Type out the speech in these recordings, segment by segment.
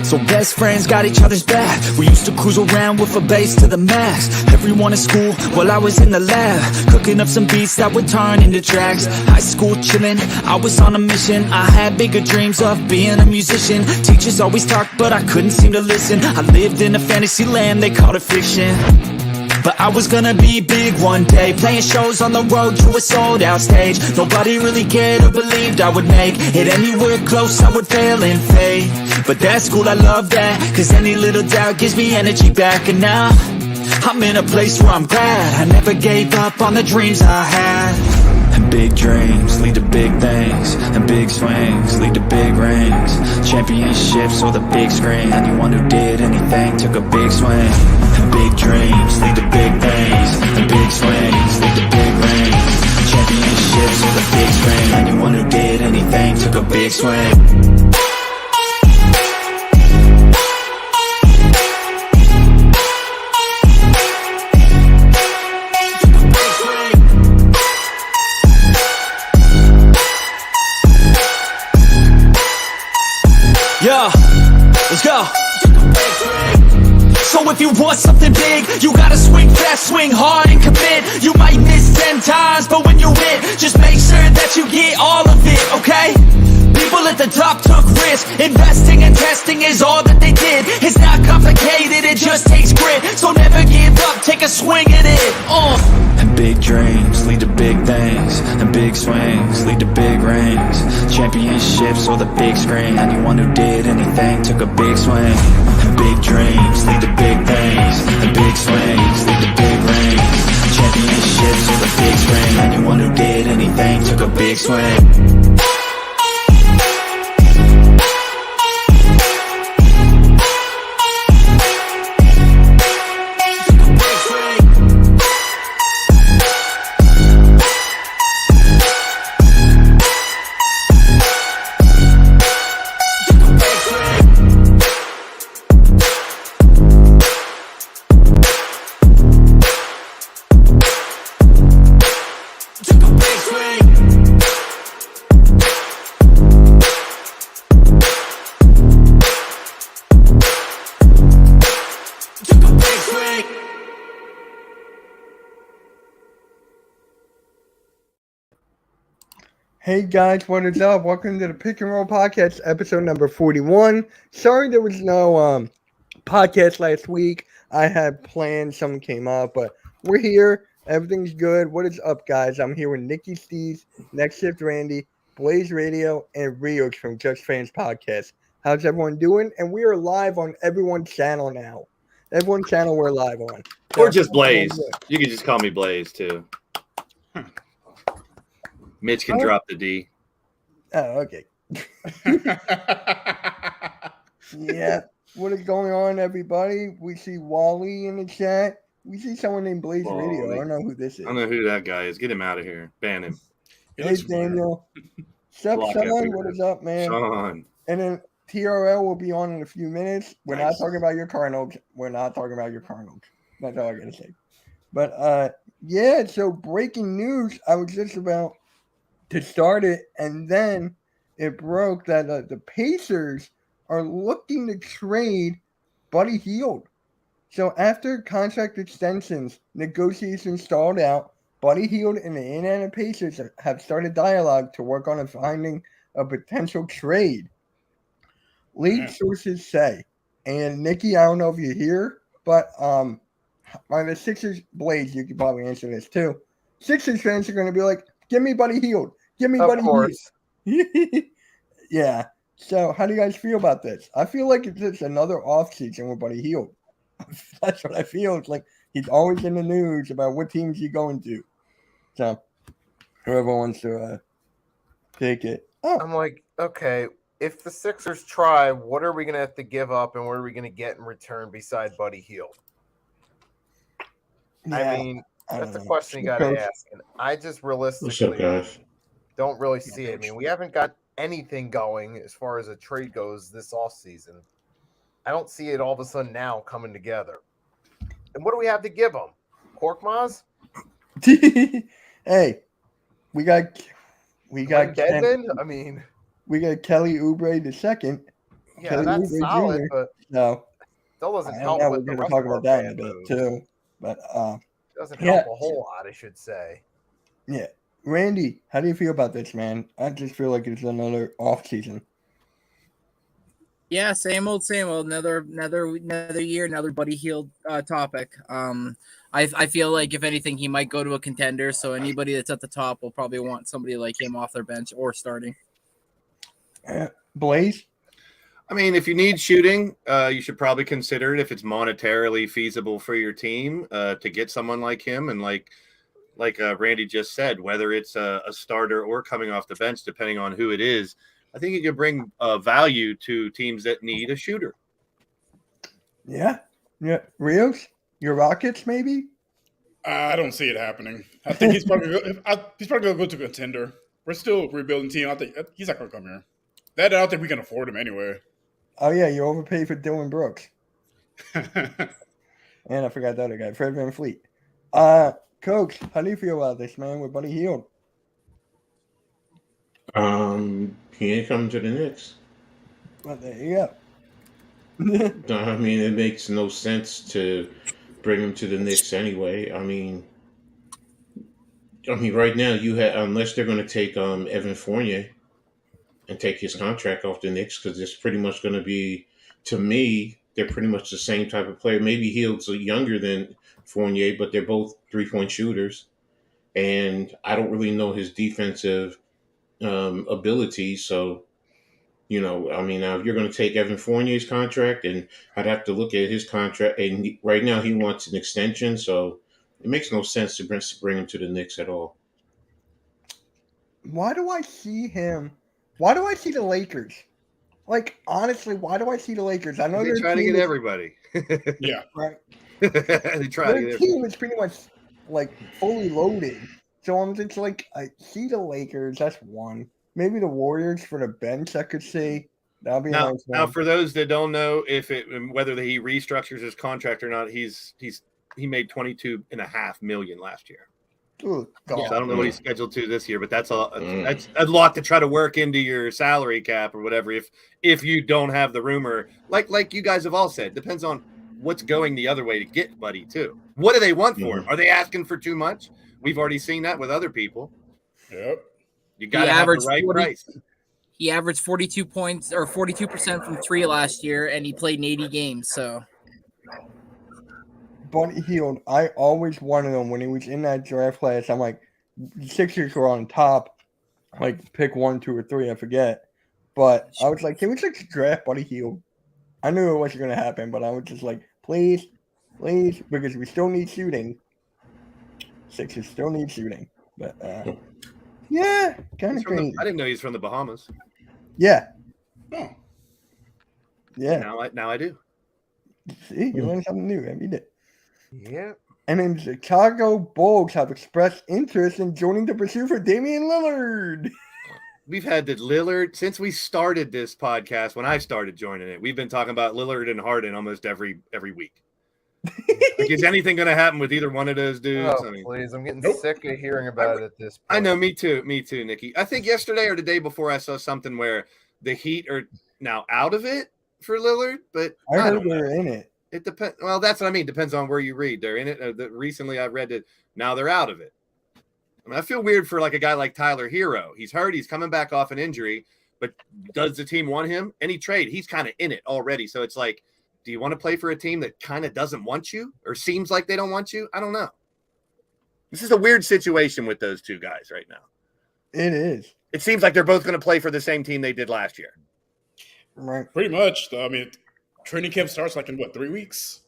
So best friends got each other's back. We used to cruise around with a bass to the max. Everyone in school while I was in the lab, cooking up some beats that would turn into tracks. High school chillin', I was on a mission. I had bigger dreams of being a musician. Teachers always talked but I couldn't seem to listen. I lived in a fantasy land, they called it fiction. But I was gonna be big one day, playing shows on the road to a sold out stage. Nobody really cared or believed I would make it anywhere close, I would fail and fade. But that's cool, I love that, cause any little doubt gives me energy back. And now, I'm in a place where I'm glad I never gave up on the dreams I had. And big dreams lead to big things, and big swings lead to big rings. Championships or the big screen, anyone who did anything took a big swing. And big dreams lead to big things, and big swings lead to big rings. Championships or the big screen, anyone who did anything took a big swing. Yeah, let's go. So if you want something big, you gotta swing fast, swing hard and commit. You might miss 10 times, but when you hit, just make sure that you get all of it, okay? People at the top took risks. Investing and testing is all that they did. It's not complicated, it just takes grit. So never give up, take a swing at it. And big dreams lead to big things, and big swings lead to big rings. Championships or the big screen, anyone who did anything took a big swing. And big dreams lead to big things, and big swings lead to big rings. Championships or the big screen, anyone who did anything took a big swing. Hey guys, what is up? Welcome to the Pick and Roll Podcast, episode number 41. Sorry there was no podcast last week. I had plans, something came up, but we're here. Everything's good. What is up, guys? I'm here with Nikki Steves, Next Shift Randy, Blaze Radio, and Rios from Just Fans Podcast. How's everyone doing? And we are live on everyone's channel now. Everyone's channel we're live on. Or just Blaze. You can just call me Blaze, too. Mitch can drop the D. Oh, okay. Yeah. What is going on, everybody? We see Wally in the chat. We see someone named Blaze Radio. I don't know who this is. I don't know who that guy is. Get him out of here. Ban him. Hey, Daniel. What's up, Sean? What is up, man? Sean. And then TRL will be on in a few minutes. We're not talking about your Cardinals. We're not talking about your Cardinals. That's all I got to say. But, yeah, so breaking news. I was just about to start it, and then it broke that the Pacers are looking to trade Buddy Hield. So after contract extensions, negotiations stalled out, Buddy Hield and the Indiana Pacers have started dialogue to work on finding a potential trade. League sources say, and Nikki, I don't know if you're here, but by the Sixers, Blaze, you could probably answer this too. Sixers fans are going to be like, give me Buddy Hield. Give me Buddy Hield. Yeah. So how do you guys feel about this? I feel like it's just another offseason with Buddy Hield. That's what I feel. It's like he's always in the news about what teams he's going to. So whoever wants to take it. Oh. I'm like, okay, if the Sixers try, what are we going to have to give up and what are we going to get in return beside Buddy Hield? Yeah, I mean, that's a question you got to ask. And I just realistically don't really see it. I mean, we haven't got anything going as far as a trade goes this offseason. I don't see it all of a sudden now coming together. And what do we have to give them? Korkmaz? Hey, we got Deadman? I mean, we got Kelly Oubre II. Yeah, Kelly that's Oubre solid, Jr. but No, still doesn't I help know with we're the going to talk about that in a bit moves. too. But Doesn't yeah, help a whole lot, I should say. yeah. Randy, how do you feel about this, man? I just feel like it's another off season. Yeah, same old. Another year, another Buddy Hield topic. I feel like if anything, he might go to a contender. So anybody that's at the top will probably want somebody like him off their bench or starting. Blaze. I mean, if you need shooting, you should probably consider it if it's monetarily feasible for your team to get someone like him. And like Randy just said, whether it's a starter or coming off the bench, depending on who it is, I think it can bring value to teams that need a shooter. Yeah. Rios, your Rockets, maybe? I don't see it happening. I think he's probably going to go to contender. We're still a rebuilding team. I think he's not going to come here. I don't think we can afford him anyway. Oh, yeah, you overpaid for Dylan Brooks. And I forgot the other guy, Fred VanVleet. Coach, how do you feel about this, man, with Buddy Hield? He ain't coming to the Knicks. Well, there you go. I mean, it makes no sense to bring him to the Knicks anyway. I mean, right now unless they're going to take Evan Fournier and take his contract off the Knicks, because it's pretty much going to be, to me, they're pretty much the same type of player. Maybe Hield's younger than Fournier, but they're both 3-point shooters, and I don't really know his defensive ability. So, now if you're going to take Evan Fournier's contract, and I'd have to look at his contract, and right now he wants an extension, so it makes no sense to bring him to the Knicks at all. Why do I see the Lakers? Like, honestly, why do I see the Lakers? I know They try to get everybody. Yeah. Right. They try to Their get team is pretty much like fully loaded. So I'm just like, I see the Lakers. That's one. Maybe the Warriors for the bench, I could see. That'll be a nice one. Now, for those that don't know whether he restructures his contract or not, he made $22.5 million last year. Ooh, God. So I don't know what he's scheduled to this year, but that's a lot to try to work into your salary cap or whatever. If you don't have the rumor, like you guys have all said, depends on what's going the other way to get Buddy too. What do they want for him? Are they asking for too much? We've already seen that with other people. Yep. You got to have the right price. He averaged 42 points or 42% from three last year, and he played in 80 games. So, Buddy Hield, I always wanted him when he was in that draft class. I'm like, the Sixers were on top, like pick 1, 2, or 3, I forget. But I was like, can we just draft Buddy Hield? I knew it wasn't going to happen, but I was just like, please, because we still need shooting. Sixers still need shooting. But, yeah, kind of crazy. I didn't know he's from the Bahamas. Yeah. Oh. Yeah. Now I do. See, you learned something new every day. Yeah. And then Chicago Bulls have expressed interest in joining the pursuit for Damian Lillard. We've had the Lillard since we started this podcast. When I started joining it, we've been talking about Lillard and Harden almost every week. Like, is anything going to happen with either one of those dudes? Oh, please. I'm getting sick of hearing about it at this point. I know, me too, Nikki. I think yesterday or the day before I saw something where the Heat are now out of it for Lillard, but I heard they're in it. It depends. Well, that's what I mean. Depends on where you read. They're in it. Recently, I've read that now they're out of it. I mean, I feel weird for like a guy like Tyler Hero. He's hurt. He's coming back off an injury, but does the team want him? Any trade, he's kind of in it already. So it's like, do you want to play for a team that kind of doesn't want you or seems like they don't want you? I don't know. This is a weird situation with those two guys right now. It is. It seems like they're both going to play for the same team they did last year. Right. Pretty much. I mean, training camp starts like in 3 weeks?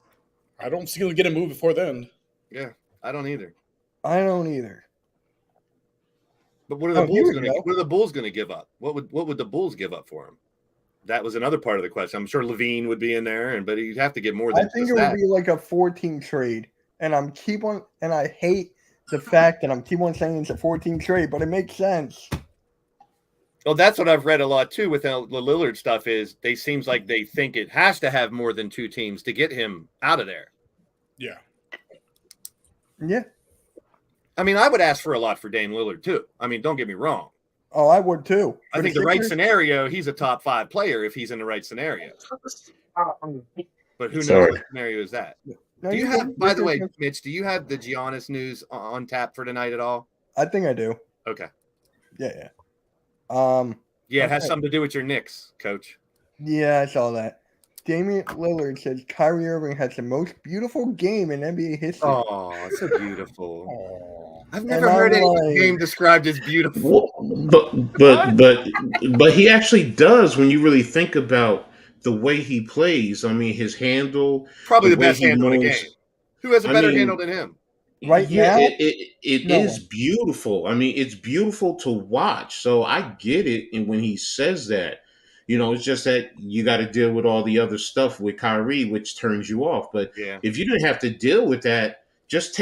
I don't see them getting moved before then. Yeah, I don't either. But what are the Bulls going to give up? What would the Bulls give up for him? That was another part of the question. I'm sure Levine would be in there, but he'd have to get more than I think it would be like a 14 trade. And I hate the fact that I'm keep on saying it's a 14 trade, but it makes sense. Well, that's what I've read a lot too with the Lillard stuff is they seems like they think it has to have more than two teams to get him out of there. Yeah. Yeah. I mean, I would ask for a lot for Dame Lillard too. I mean, don't get me wrong. Oh, I would too. I think the right scenario, he's a top 5 player if he's in the right scenario. But who knows what scenario is that? No, Do you you're have, good. by the way, Mitch, do you have the Giannis news on tap for tonight at all? I think I do. Okay. Yeah. Yeah, it has something to do with your Knicks, Coach. Yeah, I saw that. Damian Lillard says Kyrie Irving has the most beautiful game in NBA history. Oh, so beautiful. I've And never heard I'm any like- game described as beautiful. But he actually does when you really think about the way he plays. I mean, his handle, Probably the way best he handle in the moves. game. Who has a I better mean, handle than him? Right yeah, now, it no is one. beautiful. I mean, it's beautiful to watch. So I get it. And when he says that, it's just that you got to deal with all the other stuff with Kyrie, which turns you off. But Yeah. if you didn't have to deal with that, just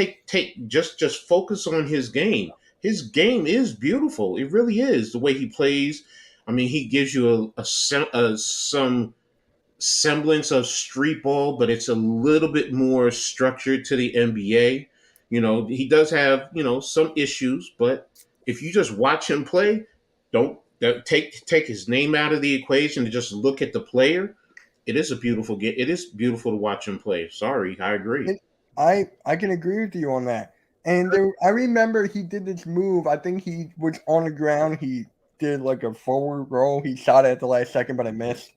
just focus on his game. His game is beautiful. It really is the way he plays. I mean, he gives you some semblance of street ball, but it's a little bit more structured to the NBA. He does have, some issues, but if you just watch him play, don't take his name out of the equation and just look at the player. It is a beautiful game. It is beautiful to watch him play. Sorry, I agree. I can agree with you on that. And I remember he did this move. I think he was on the ground. He did like a forward roll. He shot it at the last second, but I missed.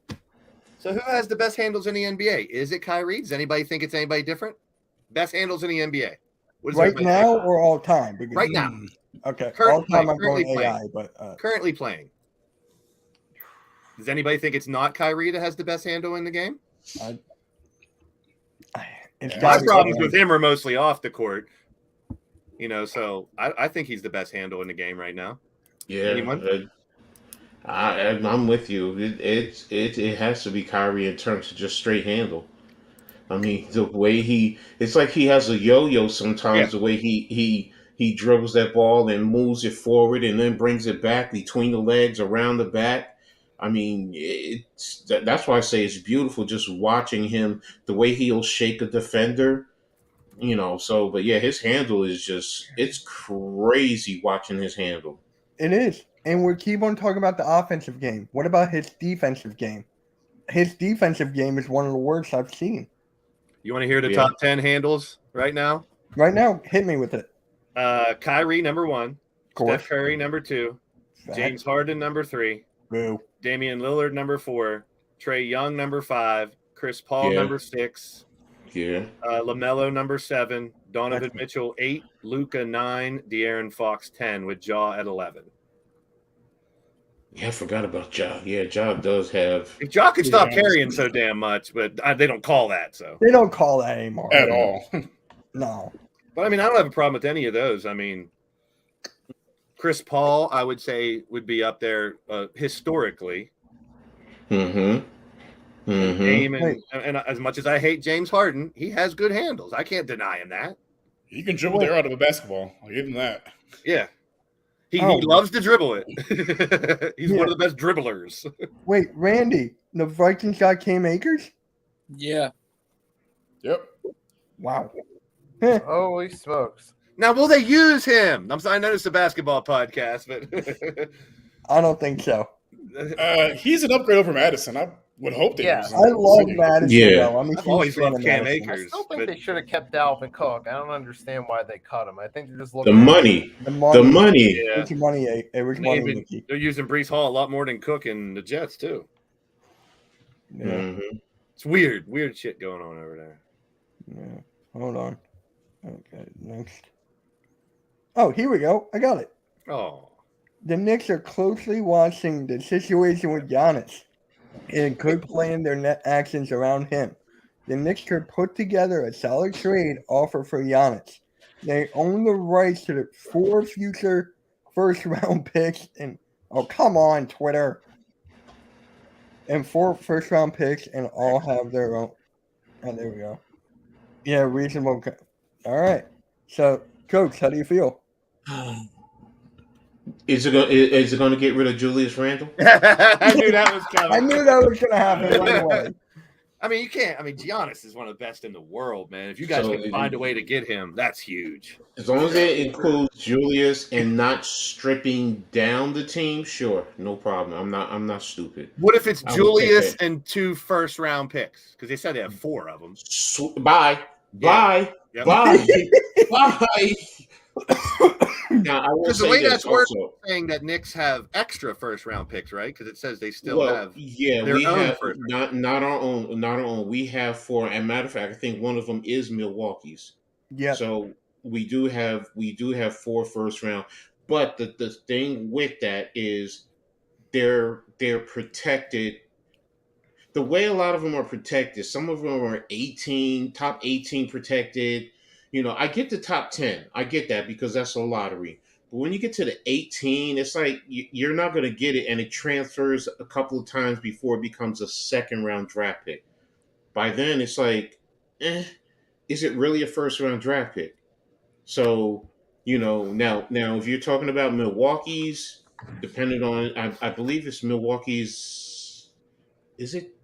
So who has the best handles in the NBA? Is it Kyrie? Does anybody think it's anybody different? Best handles in the NBA. What does Right everybody now think? or all time? Because- Right now. Okay. Currently All time I'm playing, going currently AI, but Currently playing. Does anybody think it's not Kyrie that has the best handle in the game? it's My My gotta be problems Kyrie. with him are mostly off the court. So I think he's the best handle in the game right now. Yeah, Anyone? I'm with you. It has to be Kyrie in terms of just straight handle. I mean, the way it's like he has a yo-yo sometimes. Yeah. The way he dribbles that ball and moves it forward and then brings it back between the legs around the back. I mean, that's why I say it's beautiful just watching him, the way he'll shake a defender. But yeah, his handle is it's crazy watching his handle. It is. And we keep on talking about the offensive game. What about his defensive game? His defensive game is one of the worst I've seen. You want to hear the Yeah. top 10 handles right now? Right now, hit me with it. Kyrie, number 1. Of course. Steph Curry, number 2. Fact. James Harden, number 3. Boo. Damian Lillard, number 4. Trae Young, number 5. Chris Paul, Yeah. number 6. Yeah. LaMelo, number 7. Donovan Excellent. Mitchell, 8. Luka, 9. De'Aaron Fox, 10. With Ja at 11. Yeah, I forgot about Ja. Yeah, Ja does have. If Ja could stop Yeah. carrying so damn much, but they don't call that. So, They don't call that anymore. At all. No. but I mean, I don't have a problem with any of those. I mean, Chris Paul, I would say, would be up there historically. Mm-hmm. Mm-hmm. Game Wait. and as much as I hate James Harden, he has good handles. I can't deny him that. You can dribble the air out of a basketball. I'll give him that. Yeah. He Oh. loves to dribble it. He's Yeah. one of the best dribblers. Wait, Randy, the Vikings got Cam Akers? Yeah. Yep. Wow. Holy smokes. Now, will they use him? I know it's a basketball podcast, but I don't think so. He's an upgrade over Madison. I would hope they Yeah. use him. I love Madison, Yeah. though. I'm a I've huge always fan loved of Cam Madison. I Akers. still think but they should have kept Dalvin Cook. I don't understand why they cut him. I think they're just The looking money. The money. The money. yeah, It's money. It was money, Maybe Mickey. they're using Brees Hall a lot more than Cook and the Jets too. Yeah. Mm-hmm. It's weird shit going on over there. Yeah. Hold on. Okay, next. Oh, here we go. I got it. Oh, The Knicks are closely watching the situation with Giannis and could plan their net actions around him. The Knicks could put together a solid trade offer for Giannis. They own the rights to the 4 future first-round picks and come on, Twitter. And 4 first-round picks and all have their own. Oh, there we go. Yeah, reasonable. All right. So, Coach, how do you feel? Is it going to get rid of Julius Randle? I knew that was coming. I knew that was going to happen right away. I mean, you can't. I mean, Giannis is one of the best in the world, man. If you guys So can find a way to get him, that's huge. as long as it includes Julius and not stripping down the team, sure, no problem. I'm not stupid. What if it's I will take Julius that. and 2 first-round picks? Because they said they have 4 of them. Bye. Yeah. Yep. Bye. Bye. Now I will Because the say way this that's working, also. saying that Knicks have extra first-round picks, right? Because it says they still Well, have yeah, their we own have first. not our own. We have 4. As a matter of fact, I think one of them is Milwaukee's. Yeah. So we do have 4 first round. But the thing with that is they're protected. The way a lot of them are protected, some of them are top 18 protected. You know, I get the top 10. I get that because that's a lottery. But when you get to the 18, it's like you're not going to get it, and it transfers a couple of times before it becomes a second round draft pick. By then, it's like, is it really a first round draft pick? So, you know, now if you're talking about Milwaukee's, depending on, I believe it's Milwaukee's, is it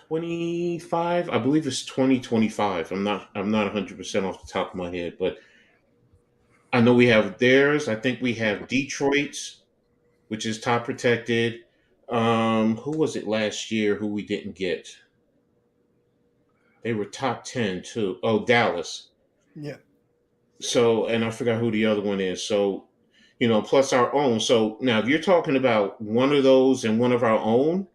25? I believe it's 2025. I'm not 100% off the top of my head, but I know we have theirs. I think we have Detroit's, which is top protected. Who was it last year who we didn't get? They were top 10 too. Oh, Dallas. Yeah. So, and I forgot who the other one is. So, you know, plus our own. So now, if you're talking about one of those and one of our own,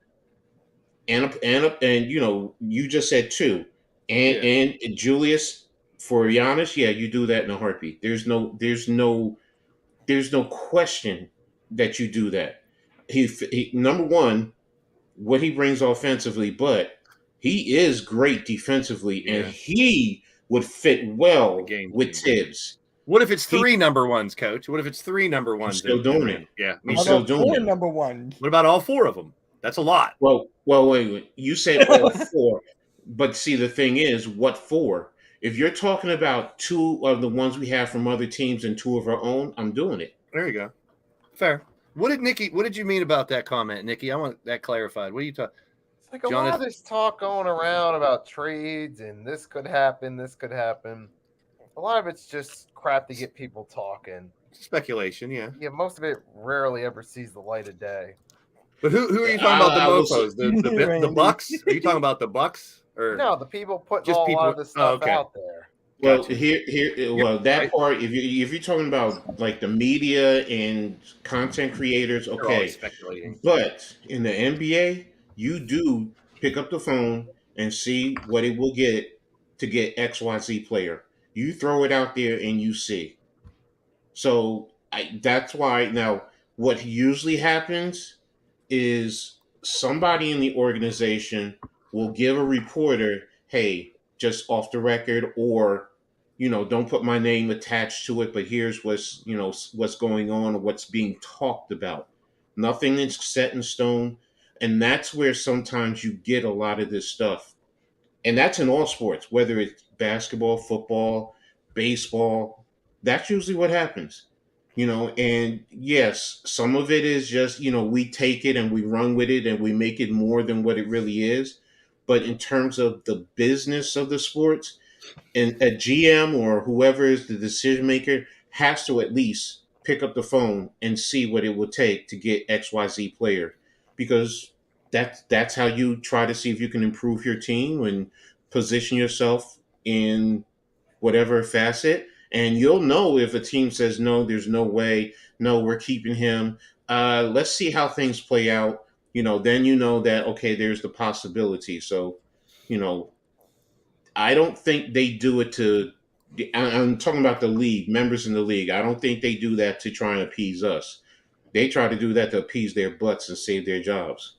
and you know, you just said 2, and Julius for Giannis, yeah, you do that in a heartbeat. There's no question that you do that. He number one, what he brings offensively, but he is great defensively, and he would fit well with Tibbs. What if it's 3 number ones, Coach? What if it's 3 number ones? Still doing it. Yeah, I'm still doing 4 it. number ones? What about all 4 of them? That's a lot. Well, wait. You said all 4, but see, the thing is, what 4? If you're talking about 2 of the ones we have from other teams and 2 of our own, I'm doing it. There you go. Fair. What did you mean about that comment, Nikki? I want that clarified. What are you talking? It's like a lot of this talk going around about trades and this could happen, this could happen. A lot of it's just crap to get people talking. Speculation, yeah. Yeah, most of it rarely ever sees the light of day. But who are you talking about? The mofos, the Bucks? Are you talking about the Bucks or no? The people putting a lot of this stuff out there. Well, that part. If you're talking about like the media and content creators, okay. Speculating. But in the NBA, you do pick up the phone and see what it will get to get XYZ player. You throw it out there and you see. So that's why now what usually happens is somebody in the organization will give a reporter, hey, just off the record, or, you know, don't put my name attached to it, but here's what's going on or what's being talked about. Nothing is set in stone. And that's where sometimes you get a lot of this stuff. And that's in all sports, whether it's basketball, football, baseball. That's usually what happens. You know, and yes, some of it is just, you know, we take it and we run with it and we make it more than what it really is. But in terms of the business of the sports, and a GM or whoever is the decision maker has to at least pick up the phone and see what it will take to get XYZ player, because that's how you try to see if you can improve your team and position yourself in whatever facet. And you'll know if a team says, no, there's no way, no, we're keeping him. Let's see how things play out. You know, then you know that, okay, there's the possibility. So, you know, I don't think they do it to, I'm talking about the league, members in the league. I don't think they do that to try and appease us. They try to do that to appease their butts and save their jobs.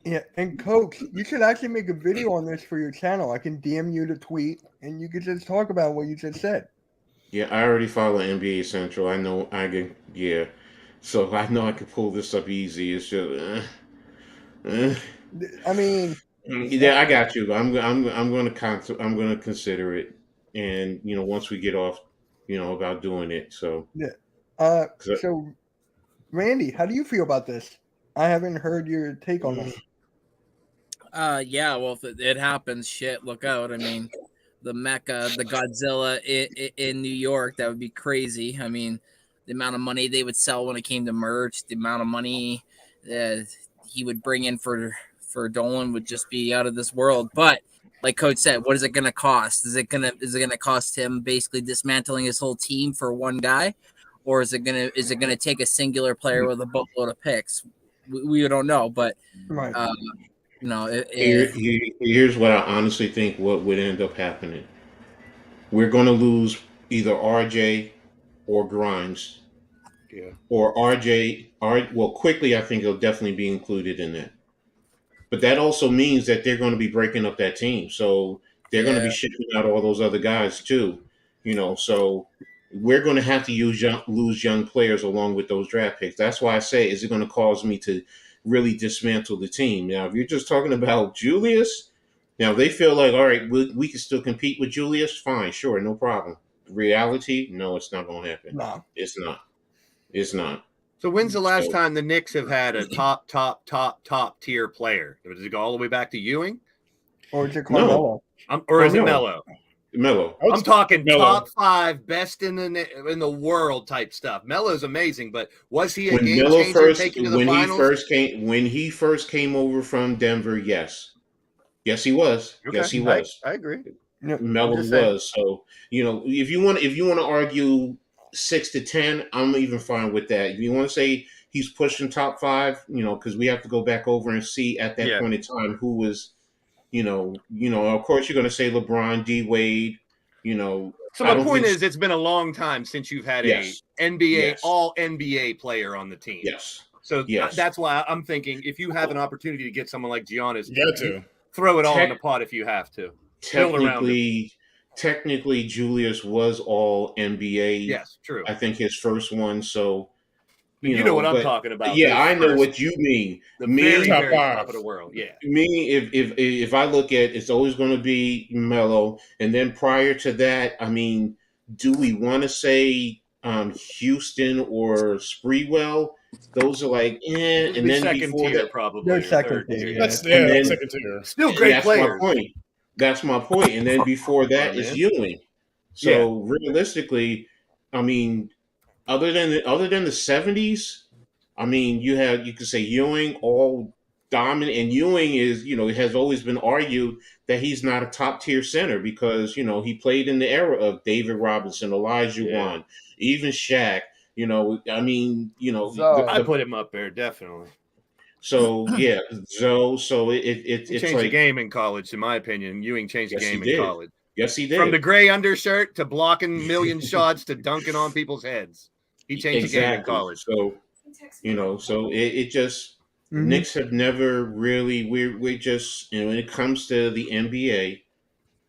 Yeah, and Coach, you should actually make a video on this for your channel. I can DM you the tweet, and you can just talk about what you just said. Yeah, I already follow NBA Central. I know I can. Yeah, so I know I can pull this up easy. It's just. I mean. Yeah, I got you. I'm going to consider it, and you know, once we get off, you know, about doing it. So. Yeah. So, Randy, how do you feel about this? I haven't heard your take on this. Yeah, well, if it happens, shit, look out. I mean, the Mecca, the Godzilla in New York, that would be crazy. I mean, the amount of money they would sell when it came to merch, the amount of money he would bring in for Dolan would just be out of this world. But like Coach said, what is it going to cost? Is it going to cost him basically dismantling his whole team for one guy, or is it going to take a singular player with a boatload of picks? We don't know, but Right. you know, here's what I honestly think what would end up happening. We're going to lose either RJ or Grimes. Yeah. Or well, quickly, I think he'll definitely be included in that. But that also means that they're going to be breaking up that team. So they're going to be shipping out all those other guys too. So we're going to have to lose young players along with those draft picks. That's why I say, is it going to cause me to really dismantle the team? Now, if you're just talking about Julius, now they feel like, all right, we can still compete with Julius. Fine, sure, no problem. Reality, no, it's not going to happen. No. It's not. It's not. So when's the last time the Knicks have had a top tier player? Does it go all the way back to Ewing? Or is it Carmelo? Or is it Melo? Melo. I'm talking Melo. top 5 best in the world type stuff. Melo's amazing, but was he a game changer taking to the finals? When he first came over from Denver, yes, he was. Okay. Yes, he was. I agree. Melo was. So if you want to argue 6 to 10, I'm even fine with that. If you want to say he's pushing top 5, because we have to go back over and see at that point in time who was, of course you're going to say LeBron, D Wade, So my point is, it's been a long time since you've had a NBA all NBA player on the team. Yes. So that's why I'm thinking if you have an opportunity to get someone like Giannis, you got to throw it all in the pot if you have to. Technically, Julius was all NBA. Yes, true. I think his first one. So you know what I'm talking about. Yeah, I know what you mean. The very top of the world. Yeah. Me, if I look at, it's always going to be Melo, and then prior to that, I mean, do we want to say Houston or Sprewell? Those are like, and then second before tier, that, probably. They're second tier. That's second tier. Still great players. That's my point. And then before that is Ewing. So realistically, I mean, other than the 70s, I mean, you could say Ewing all dominant, and Ewing is, has always been argued that he's not a top tier center because, he played in the era of David Robinson, Elijah Wan, even Shaq. I mean, I put him up there definitely. So so it's changed like the game in college, in my opinion. Ewing changed the game in college. Yes, he did. From the gray undershirt to blocking million shots to dunking on people's heads, he changed the game in college. So so it just Knicks have never really. We're just when it comes to the NBA,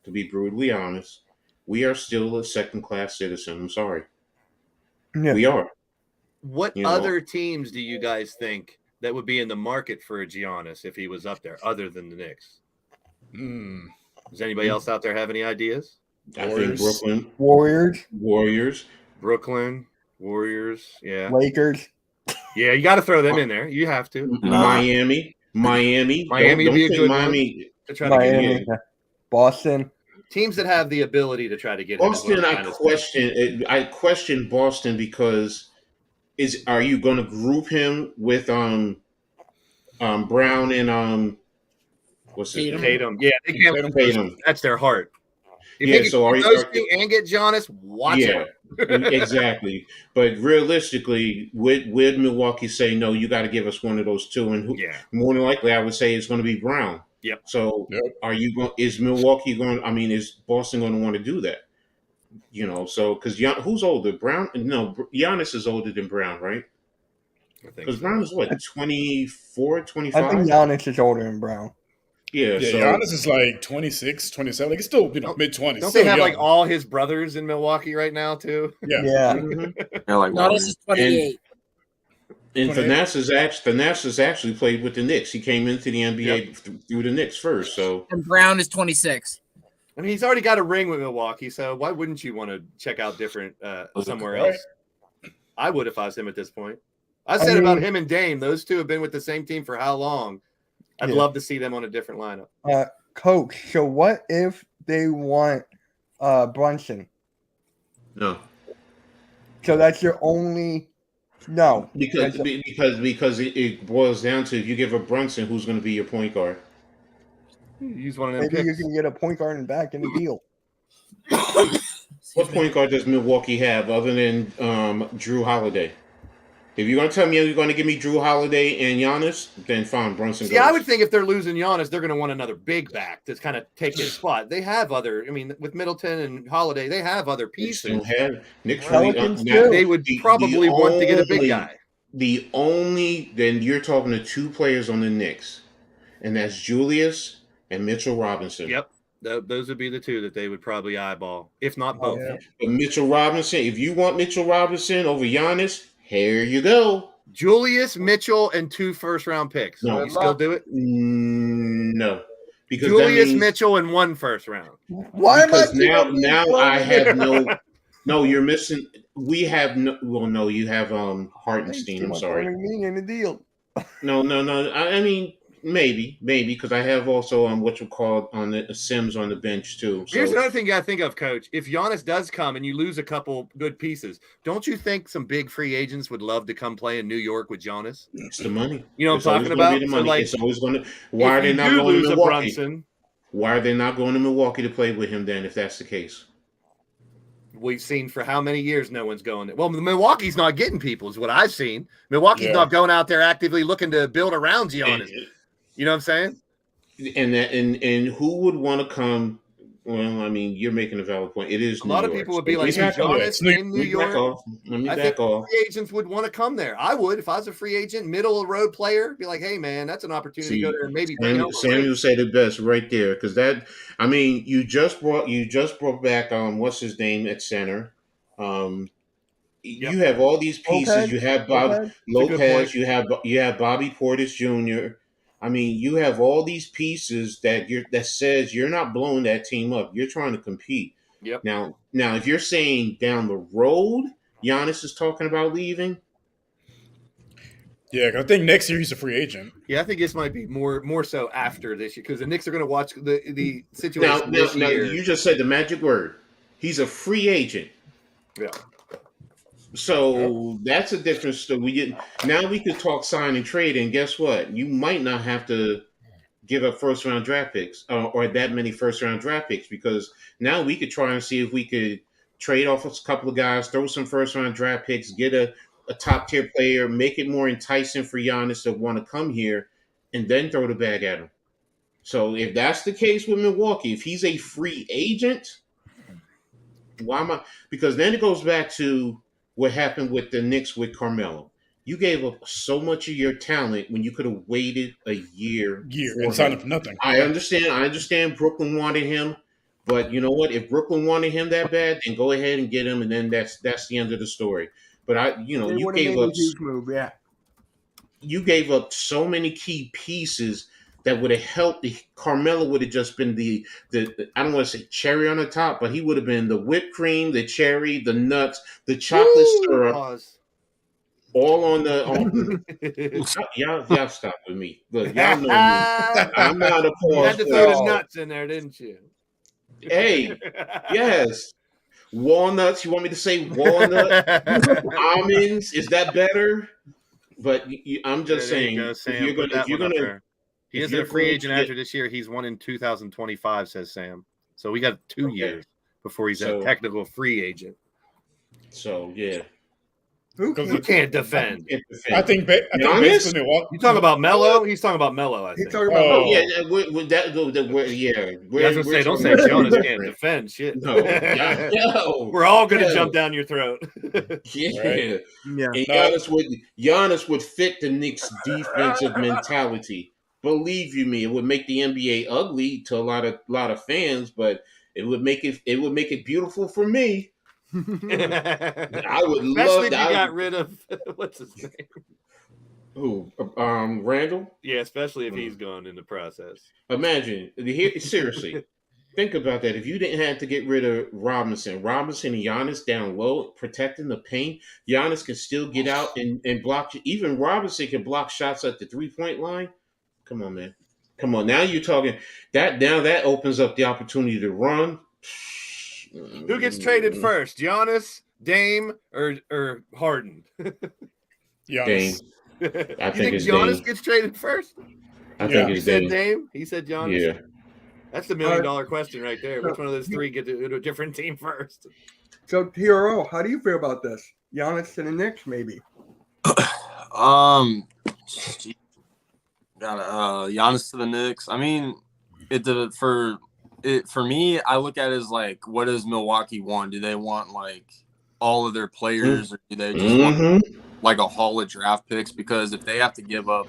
to be brutally honest, we are still a second class citizen. I'm sorry, we are. What other teams do you guys think that would be in the market for a Giannis if he was up there, other than the Knicks? Does anybody else out there have any ideas? I think Brooklyn. Warriors. Brooklyn. Warriors. Yeah. Lakers. Yeah, you got to throw them in there. You have to. Miami. Miami would be a good Miami. Boston. Teams that have the ability to try to get Boston. I question Boston because are you going to group him with Brown and what's his name? Tatum? Yeah, they can't. Tatum. That's their heart. So are you and get Giannis? Watch it. Exactly. But realistically, would Milwaukee say no? You got to give us one of those two, and more than likely, I would say it's going to be Brown. Yep. So are you going? Is Milwaukee going? I mean, is Boston going to want to do that? So because who's older? Brown? No, Giannis is older than Brown, right? Because Brown is what 24, 25? I think Giannis is older than Brown. Yeah, so Giannis is like 26, 27. Like, it's still, mid-20s. Don't they have, like, all his brothers in Milwaukee right now, too? Yeah. Giannis is 28. And Thanasis actually played with the Knicks. He came into the NBA through the Knicks first. So and Brown is 26. I mean, he's already got a ring with Milwaukee, so why wouldn't you want to check out different somewhere else? I would if I was him at this point. I said about him and Dame. Those two have been with the same team for how long? I'd love to see them on a different lineup. Coach, so what if they want Brunson? No. So that's your only no. Because it boils down to, if you give up Brunson, who's going to be your point guard? Use one of them Maybe you picks. can get a point guard and back in the deal. What point guard does Milwaukee have other than Drew Holiday? If you're going to tell me you're going to give me Drew Holiday and Giannis, then fine, Brunson. See, I would think if they're losing Giannis, they're going to want another big back to kind of take his spot. They have other, I mean, with Middleton and Holiday, they have other pieces. They would probably want to get a big guy. Then you're talking to two players on the Knicks, and that's Julius and Mitchell Robinson. Yep. Those would be the two that they would probably eyeball, if not both. But Mitchell Robinson, if you want Mitchell Robinson over Giannis, here you go. Julius, Mitchell, and 2 first-round picks. No. You still do it? No. Because Julius, Mitchell, and 1 first round. Why am I now I have no, you're missing. We have no. Well, no, you have Hartenstein. I'm sorry. Me in the deal. No. I mean, maybe because I have also what you call on the Sims on the bench too. So. Here's another thing you got to think of, Coach. If Giannis does come and you lose a couple good pieces, don't you think some big free agents would love to come play in New York with Giannis? It's the money. You know what I'm talking about? So like, it's always going to. Why are they not going to Milwaukee? Brunson, why are they not going to Milwaukee to play with him then? If that's the case. We've seen for how many years no one's going there. Well, Milwaukee's not getting people, is what I've seen. Milwaukee's not going out there actively looking to build around Giannis. You know what I'm saying? And who would want to come? Well, I mean, you're making a valid point. It is a lot of people would be like, Giannis in New York. I think free agents would want to come there. I would, if I was a free agent, middle of the road player, be like, hey man, that's an opportunity to go there and maybe. Samuel said it best right there, because that. I mean, you just brought back what's his name at center. You have all these pieces. Lopez? You have Bob Lopez. You have Bobby Portis Jr. I mean, you have all these pieces that says you're not blowing that team up. You're trying to compete. Yep. Now, if you're saying down the road, Giannis is talking about leaving. Yeah, because I think next year he's a free agent. Yeah, I think this might be more so after this year, because the Knicks are going to watch the situation this year. You just said the magic word. He's a free agent. Yeah. So that's a different story. Now we could talk sign and trade, and guess what? You might not have to give up first-round draft picks or that many first-round draft picks, because now we could try and see if we could trade off a couple of guys, throw some first-round draft picks, get a top-tier player, make it more enticing for Giannis to want to come here, and then throw the bag at him. So if that's the case with Milwaukee, if he's a free agent, why am I? Because then it goes back to what happened with the Knicks with Carmelo. You gave up so much of your talent when you could have waited a year and signed him for nothing. I understand Brooklyn wanted him, but you know what? If Brooklyn wanted him that bad, then go ahead and get him, and then that's the end of the story. But you gave up a huge move, you gave up so many key pieces that would have helped. Carmelo would have just been the I don't want to say cherry on the top, but he would have been the whipped cream, the cherry, the nuts, the chocolate syrup, all on the. Y'all stop with me. Look, y'all know me. I'm not a pause. You had to throw the nuts in there, didn't you? Hey, yes. Walnuts. You want me to say walnut? Almonds. Is that better? But I'm just saying, if you're gonna. He isn't a free agent after this year. He's one in 2025, says Sam. So we got 2 years before he's a technical free agent. So, yeah. Who can't defend? I think basically Milwaukee. You talking about Melo? He's talking about Melo, I think. He's talking about with that. I was going to say, don't say Jonas can't defend. Shit. No. We're all going to jump down your throat. Yeah. Right? Yeah. And Giannis would fit the Knicks' defensive mentality. Believe you me, it would make the NBA ugly to a lot of fans, but it would make it beautiful for me. I would love if you got rid of what's his name? Who? Randall? Yeah, especially if he's gone in the process. Imagine, seriously, think about that. If you didn't have to get rid of Robinson and Giannis down low, protecting the paint, Giannis can still get out and block. Even Robinson can block shots at the 3-point line. Come on, man. Come on, now you're talking that. Now that opens up the opportunity to run. Who gets traded first, Giannis, Dame, or Harden? Giannis. Dame. I You think it's Giannis Dame. gets traded first? I think You it's said Dame. Dame. He said Giannis. Yeah. That's the $1 million question right there. Which one of those three get to a different team first? So, TRO, how do you feel about this? Giannis to the Knicks, maybe. Giannis to the Knicks. I mean, for me, I look at it as like, what does Milwaukee want? Do they want like all of their players, or do they just want like a haul of draft picks? Because if they have to give up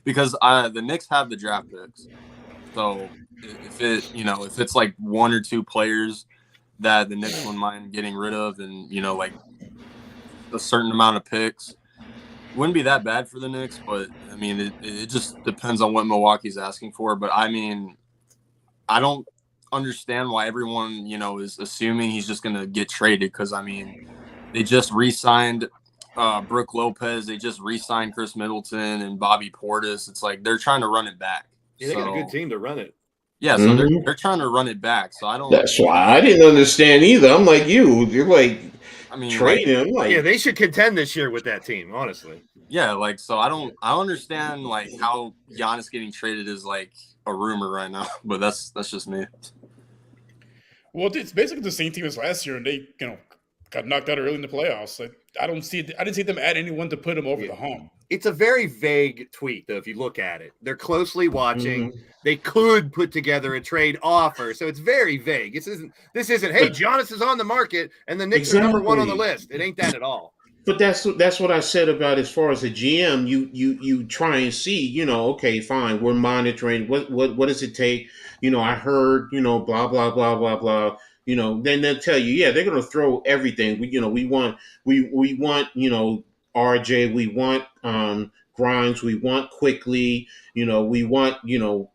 because the Knicks have the draft picks, so if it's like one or two players that the Knicks wouldn't mind getting rid of, and like a certain amount of picks, wouldn't be that bad for the Knicks. But I mean, it just depends on what Milwaukee's asking for. But I mean, I don't understand why everyone is assuming he's just gonna get traded, because I mean, they just re-signed Brooke Lopez, they just re-signed Chris Middleton and Bobby Portis. It's like they're trying to run it back. Yeah, they got a good team to run it. Yeah, so they're trying to run it back. So I don't. That's why I didn't understand either. I'm like you. You're like, I mean, trade him. Like, yeah, they should contend this year with that team, honestly. Yeah, so I understand like how Giannis getting traded is like a rumor right now, but that's just me. Well, it's basically the same team as last year, and they got knocked out early in the playoffs. Like, I didn't see them add anyone to put them over the hump. It's a very vague tweet, though, if you look at it. They're closely watching. They could put together a trade offer, so it's very vague. This isn't, hey, Giannis is on the market, and the Knicks are number one on the list. It ain't that at all. But that's what I said about as far as a GM. You try and see, okay, fine, we're monitoring. What does it take? I heard, blah blah blah blah blah. Then they'll tell you, yeah, they're gonna throw everything. We want RJ, we want Grimes, we want Quickly, we want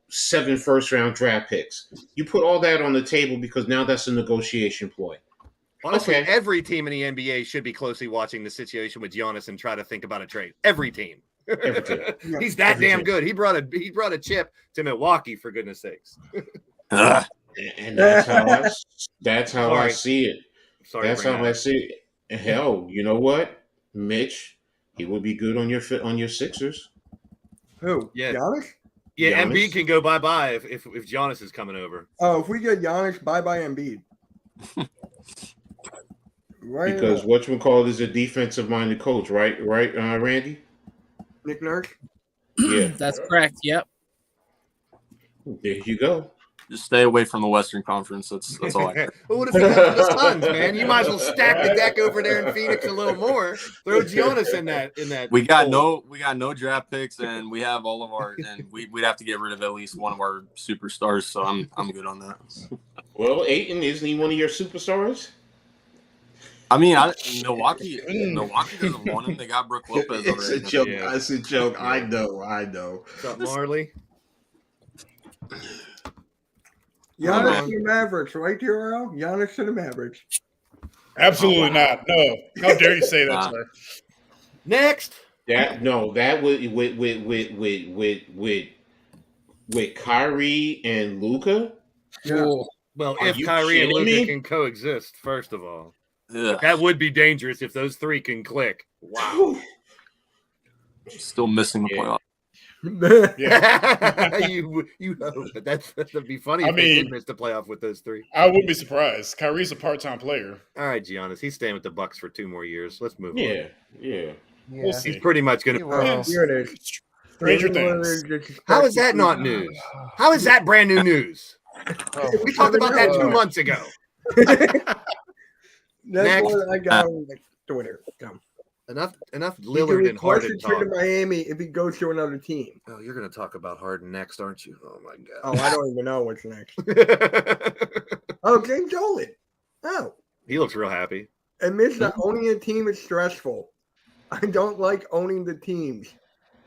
7 first-round draft picks. You put all that on the table because now that's a negotiation ploy. Honestly, every team in the NBA should be closely watching the situation with Giannis and try to think about a trade. Every team. He's that damn good. He brought a chip to Milwaukee, for goodness sakes. And that's how I see it. Sorry, that's how I see it. Hell, you know what, Mitch? He would be good on your Sixers. Who? Yeah. Giannis? Yeah, Giannis? Embiid can go bye-bye if Giannis is coming over. Oh, if we get Giannis, bye-bye Embiid. Right. Because whatchamacallit is a defensive-minded coach, right, Randy? Nick Nurse? Yeah. That's correct. Yep. There you go. Just stay away from the Western Conference. That's all I care. Well, what if he comes to the Suns, man? You might as well stack the deck over there in Phoenix a little more. Throw Giannis in that. We got no draft picks, and we have all of our, and we'd have to get rid of at least one of our superstars. So I'm good on that. Well, Ayton, isn't he one of your superstars? I mean, Milwaukee doesn't want him. They got Brooke Lopez already. It's a joke. Yeah. It's a joke. Yeah. I know. What's up, Marley? Giannis to the Mavericks, right, TRL? Giannis to the Mavericks. Absolutely not. No. How dare you say that, sir? Next. That would with Kyrie and Luka. Yeah. Well, Are if you Kyrie and kidding Luka me? can coexist, first of all, Yeah. that would be dangerous if those three can click. Wow. Still missing the Yeah. playoffs. Yeah. you hope, but that'd be funny I if they did mean- miss the playoff with those three. I wouldn't be surprised. Kyrie's a part-time player. All right, Giannis, he's staying with the Bucks for 2 more years. Let's move on. Yeah. We'll see. He's pretty much going He to. will. Here it is. Stranger Everyone things. is just How is that not news? How is that brand new news? Oh, We talked about that 2 months ago. That's Next. what I got on Twitter. Come. Enough He Lillard can and Harden request a trade talk. to Miami if he goes to another team. Oh, you're going to talk about Harden next, aren't you? Oh my Oh, I don't even know what's next. god. Oh, James Dolan. Oh, He looks real happy. admits that owning a team is stressful. I don't like owning the teams.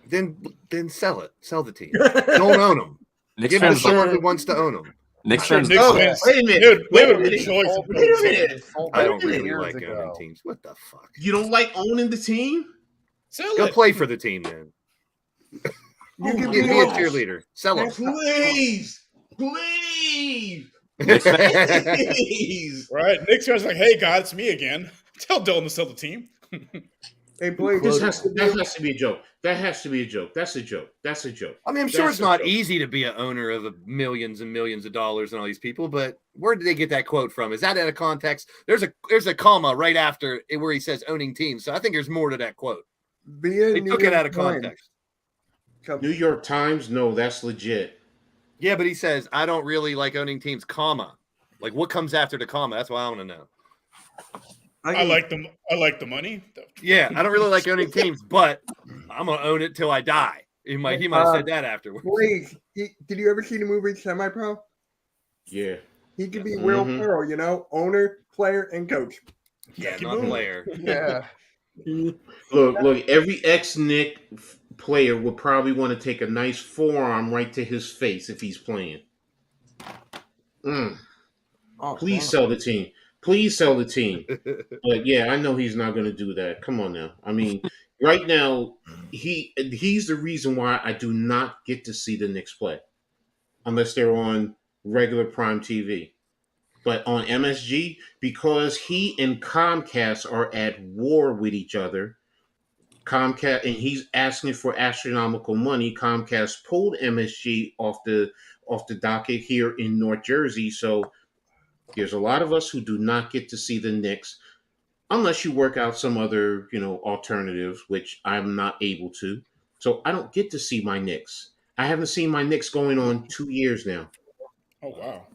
Then sell it. Sell the team. Don't own them. Knicks Give it to fans, someone who wants to own them. Knicks Sure, fans, Knicks Oh, fans. wait a minute. They would Wait a rejoice minute. if Wait a they minute. I don't Wait a really years like ago. owning teams. What the fuck? You don't like owning the team? Sell Go it. play for the team, then. You can Be be a gosh. cheerleader. Sell them. Please. Please. Right. Knicks fans like, hey, God, it's me again. Tell Dylan to sell the team. Hey, Blake, That has to be a joke. That has to be a joke. That's a joke. That's a joke. I mean, I'm sure That's it's not a joke. easy to be an owner of millions and millions of dollars and all these people, but where did they get that quote from? Is that out of context? There's a comma right after it where he says owning teams. So I think there's more to that quote. They took it out of context. New York Times? No, that's legit. Yeah, but he says, I don't really like owning teams, comma. Like, what comes after the comma? That's what I want to know. I like the money. Yeah, I don't really like owning teams, but I'm going to own it till I die. He might have said that afterwards. Blake, did you ever see the movie Semi-Pro? Yeah. He could be Will Ferrell, owner, player, and coach. Yeah, not player. Yeah. Look, every ex-Knick player would probably want to take a nice forearm right to his face if he's playing. Please sell the team. Please sell the team. But yeah, I know he's not going to do that. Come on now. I mean, right now, he's the reason why I do not get to see the Knicks play unless they're on regular prime TV. But on MSG, because he and Comcast are at war with each other, Comcast, and he's asking for astronomical money, Comcast pulled MSG off the docket here in North Jersey. So there's a lot of us who do not get to see the Knicks unless you work out some other, alternatives, which I'm not able to. So I don't get to see my Knicks. I haven't seen my Knicks going on 2 years now. Oh, wow.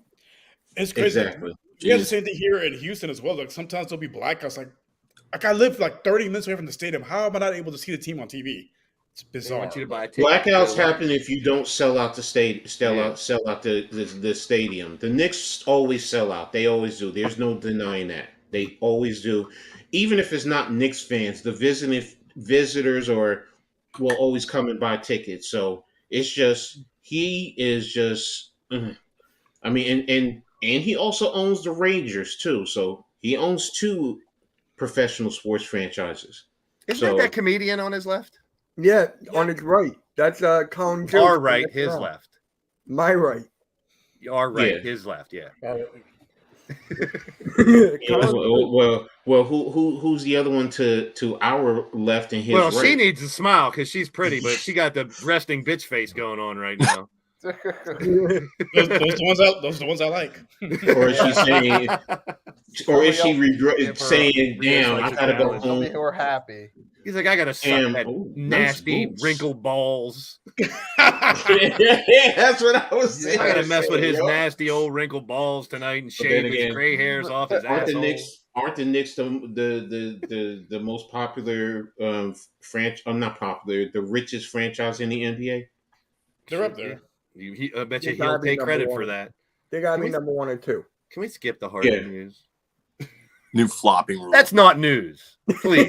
It's crazy. Exactly. You have the same thing here in Houston as well. Like sometimes there'll be blackouts. Like I live like 30 minutes away from the stadium. How am I not able to see the team on TV? It's bizarre. I want you to buy a ticket. Blackouts happen if you don't sell out the sell out the stadium. The Knicks always sell out. They always do. There's no denying that. They always do. Even if it's not Knicks fans, the visitors will always come and buy tickets. So it's just he is just. I mean, and he also owns the Rangers too. So he owns 2 professional sports franchises. Isn't that comedian on his left? Yeah, on his right. That's Colin Jost. Our right, his left. My right. Our right, his left. Yeah. Well, who's the other one to our left and his right? Well, she needs to smile because she's pretty, but she got the resting bitch face going on right now. those the ones I like. Or is she saying, or is she saying, "Damn, I gotta go home"? We're happy. He's like, I gotta suck that nasty wrinkled balls. Yeah, that's what I was saying. I gotta mess with his nasty old wrinkled balls tonight and shave his gray hairs off his asshole. Aren't the Knicks the most popular franchise? Not popular, the richest franchise in the NBA. They're up there. I bet you he'll take credit for that. They got me number 1 or 2. Can we skip the hard news? New flopping rule. That's not news. Please.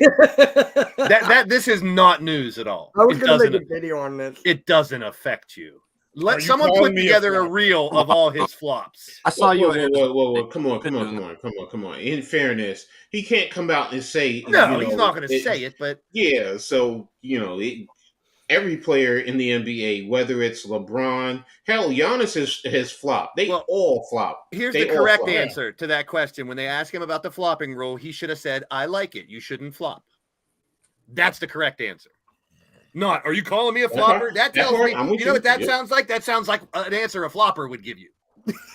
This is not news at all. I was going to make a video on this. It doesn't affect you. Let someone put together a reel of all his flops. I saw you. Whoa. Come on. In fairness, he can't come out and say. No, he's not going to say it, but. Yeah, so, every player in the NBA, whether it's LeBron, hell, Giannis has flopped. They all flop. Here's the correct answer to that question. When they ask him about the flopping rule, he should have said, I like it. You shouldn't flop. That's the correct answer. Not, are you calling me a flopper? That tells me, you know what that sounds like? That sounds like an answer a flopper would give you.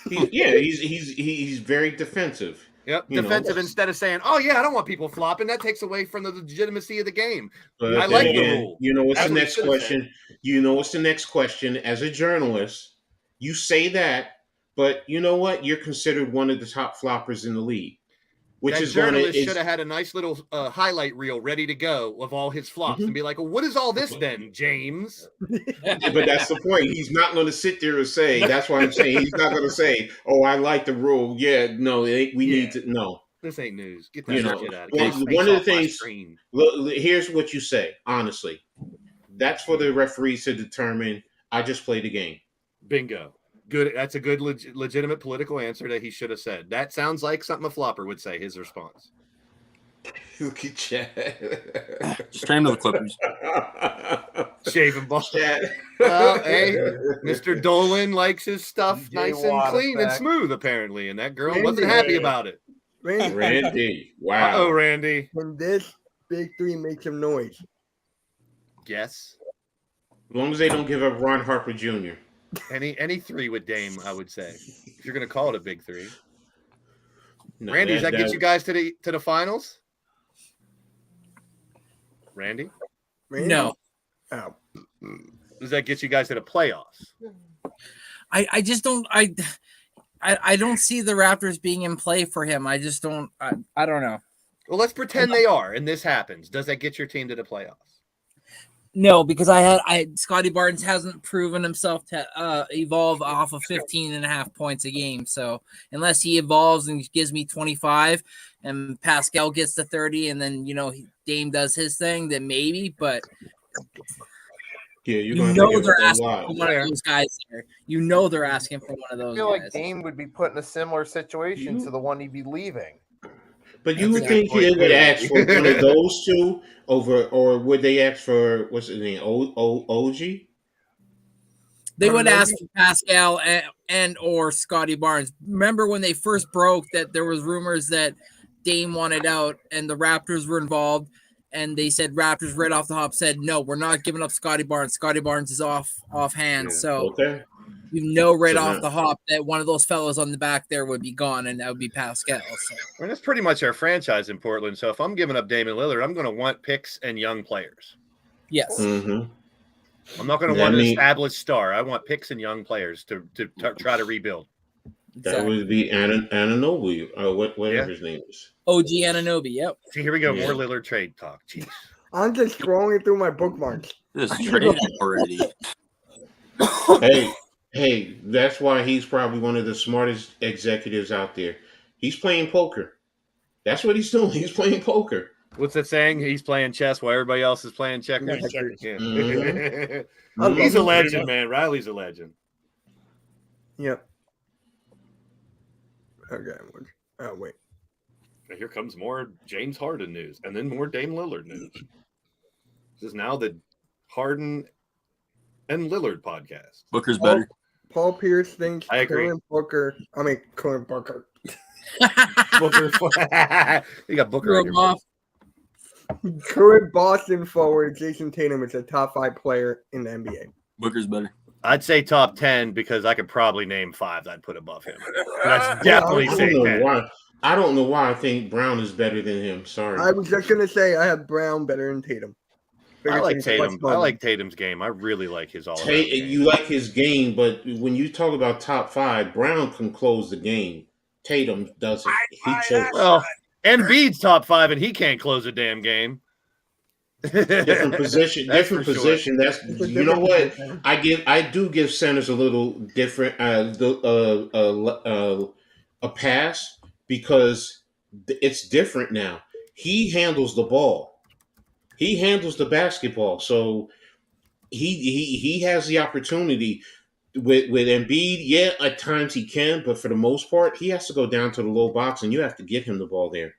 He's very defensive. Yep, defensive instead of saying, "Oh yeah, I don't want people flopping." That takes away from the legitimacy of the game. But I like the rule. What's the next question? What's the next question? As a journalist, you say that, but you know what? You're considered one of the top floppers in the league. That journalist should have had a nice little highlight reel ready to go of all his flops and be like, well, what is all this then, James? But that's the point. He's not going to sit there and say, that's why I'm saying he's not going to say, oh, I like the rule. Yeah, no, we need to, no. This ain't news. Get that shit out of here. One of the things, look, here's what you say, honestly. That's for the referees to determine, I just played the game. Bingo. Good. That's a good, legitimate political answer that he should have said. That sounds like something a flopper would say. His response. Stream to the Clippers. Shaving ball. Yeah. Well, hey, Mr. Dolan likes his stuff DJ nice and Watt clean and effect. smooth, apparently, and that girl Randy. wasn't happy about it. Randy. Uh-oh, Wow. Randy. When this big three makes some noise. Yes. As long as they don't give up Ron Harper Jr. Any three with Dame, I would say. If you're gonna call it a big three. No, Randy, does that get you guys to the finals? Randy? No, Oh. Does that get you guys to the playoffs? I just don't. I don't see the Raptors being in play for him. I just don't. I don't know. Well, let's pretend they are, and this happens. Does that get your team to the playoffs? No, because Scotty Barnes hasn't proven himself to evolve off of 15.5 points a game. So unless he evolves and gives me 25 and Pascal gets to 30 and then, Dame does his thing, then maybe, but Yeah, you you're know they're asking lot. for one of those guys there. You know they're asking for one of I those feel guys. like Dame would be put in a similar situation to the one he'd be leaving. But you would That's a think good they point, would too. ask for one of those two over, or would they ask for what's his name, OG? They would ask for Pascal and or Scotty Barnes. Remember when they first broke that there was rumors that Dame wanted out and the Raptors were involved, and they said Raptors right off the hop said, no, we're not giving up Scotty Barnes. Scotty Barnes is offhand. Yeah. So Okay. right So off now- the hop that one of those fellows on the back there would be gone, and that would be Pascal. So. I mean, that's pretty much our franchise in Portland. So if I'm giving up Damian Lillard, I'm going to want picks and young players. Yes. Mm-hmm. I'm not going to Yeah, want I an mean- established star. I want picks and young players to try to rebuild. That Exactly. would be Anunoby, whatever his name is. OG Anunoby. Yep. See, here we go. Yeah. More Lillard trade talk. Jeez. I'm just scrolling through my bookmarks. This trade already. Hey, that's why he's probably one of the smartest executives out there. He's playing poker. That's what he's doing. He's playing poker. What's that saying? He's playing chess while everybody else is playing checkers. Checkers. Yeah. Mhm. He's a him. legend, man. Riley's a legend. Yep. Okay. Oh, wait. And here comes more James Harden news, and then more Dame Lillard news. This is now the Harden and Lillard podcast. Booker's better. Paul Pierce thinks I agree. Corin Booker. Booker. You got Booker. Throw on him your off. Current Boston forward Jason Tatum is a top 5 player in the NBA. Booker's better. I'd say top 10 because I could probably name 5 that I'd put above him. That's definitely I say don't 10. know why. I don't know why I think Brown is better than him. Sorry. I was just gonna say I have Brown better than Tatum. I like Figures Tatum. much I more. like Tatum's game. I really like his all. You like his game, but when you talk about top 5, Brown can close the game. Tatum doesn't. He chokes. Well, Embiid's top 5, and he can't close a damn game. Different position. That's Different for sure. position. That's It's a you know different what position. I do give centers a little different a pass because it's different now. He handles the ball. He handles the basketball. So he has the opportunity with Embiid. Yeah, at times he can, but for the most part, he has to go down to the low box, and you have to get him the ball there.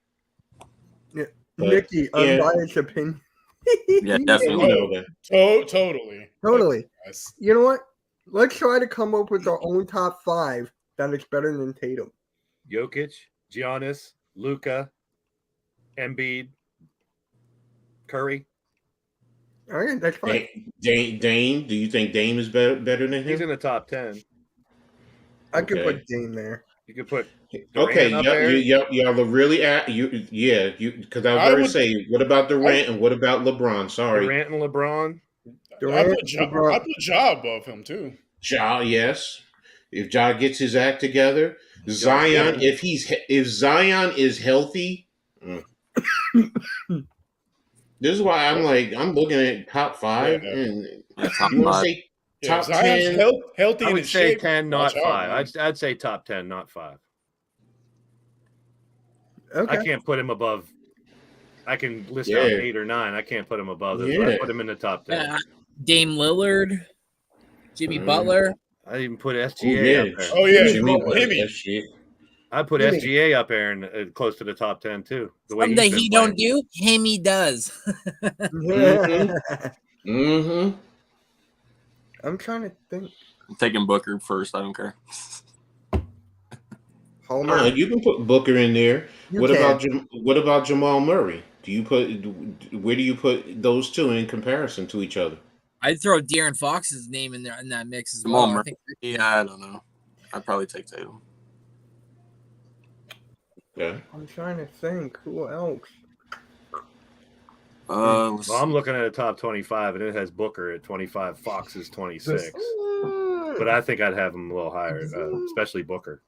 Yeah. But, Nikki, yeah. unbiased opinion. Yeah, You definitely. know that. Totally. Totally. Yes. You know what? Let's try to come up with our own top 5 that is better than Tatum. Jokic, Giannis, Luka, Embiid, Curry. All right, that's fine. Dame, do you think Dame is better than He's him? in the top 10. I could Okay. put Dame there. You could put Okay, Durant up there. y'all are really at you. Yeah, because I was I going to would- say, what about Durant and what about LeBron? Sorry, Durant and LeBron. I Durant, put Ja LeBron. above him too. Ja. Yes, if Ja gets his act together, Zion. If Zion is healthy, this is why I'm looking at top 5, Yeah. and Yeah, top you want to five. say Yeah, top Zion's 10? healthy I and would in say shape. 10, not Watch out, 5. man. I'd say top 10, not 5. Okay. I can't put him above. I can list Yeah. out 8 or 9. I can't put him above this. But I Yeah. put him in the top 10. Dame Lillard, Jimmy Mhm. Butler. I even put Ooh, SGA yeah. up there. Oh yeah, Jimmy, Jimmy. that shit. I put Jimmy. SGA up there and close to the top 10 too. The way Something he's been he don't playing. do, him he does. Mm-hmm. I'm trying to think. I'm taking Booker first. I don't care. Homer. You can put Booker in there. You What can. about Jamal Murray? Where do you put those two in comparison to each other? I'd throw De'Aaron Fox's name in there in that mix as Jamal well. Murray. I don't know. I'd probably take Tatum. Yeah. I'm trying to think. Who else? Well, I'm looking at a top 25, and it has Booker at 25. Fox is 26. But I think I'd have him a little higher, especially Booker.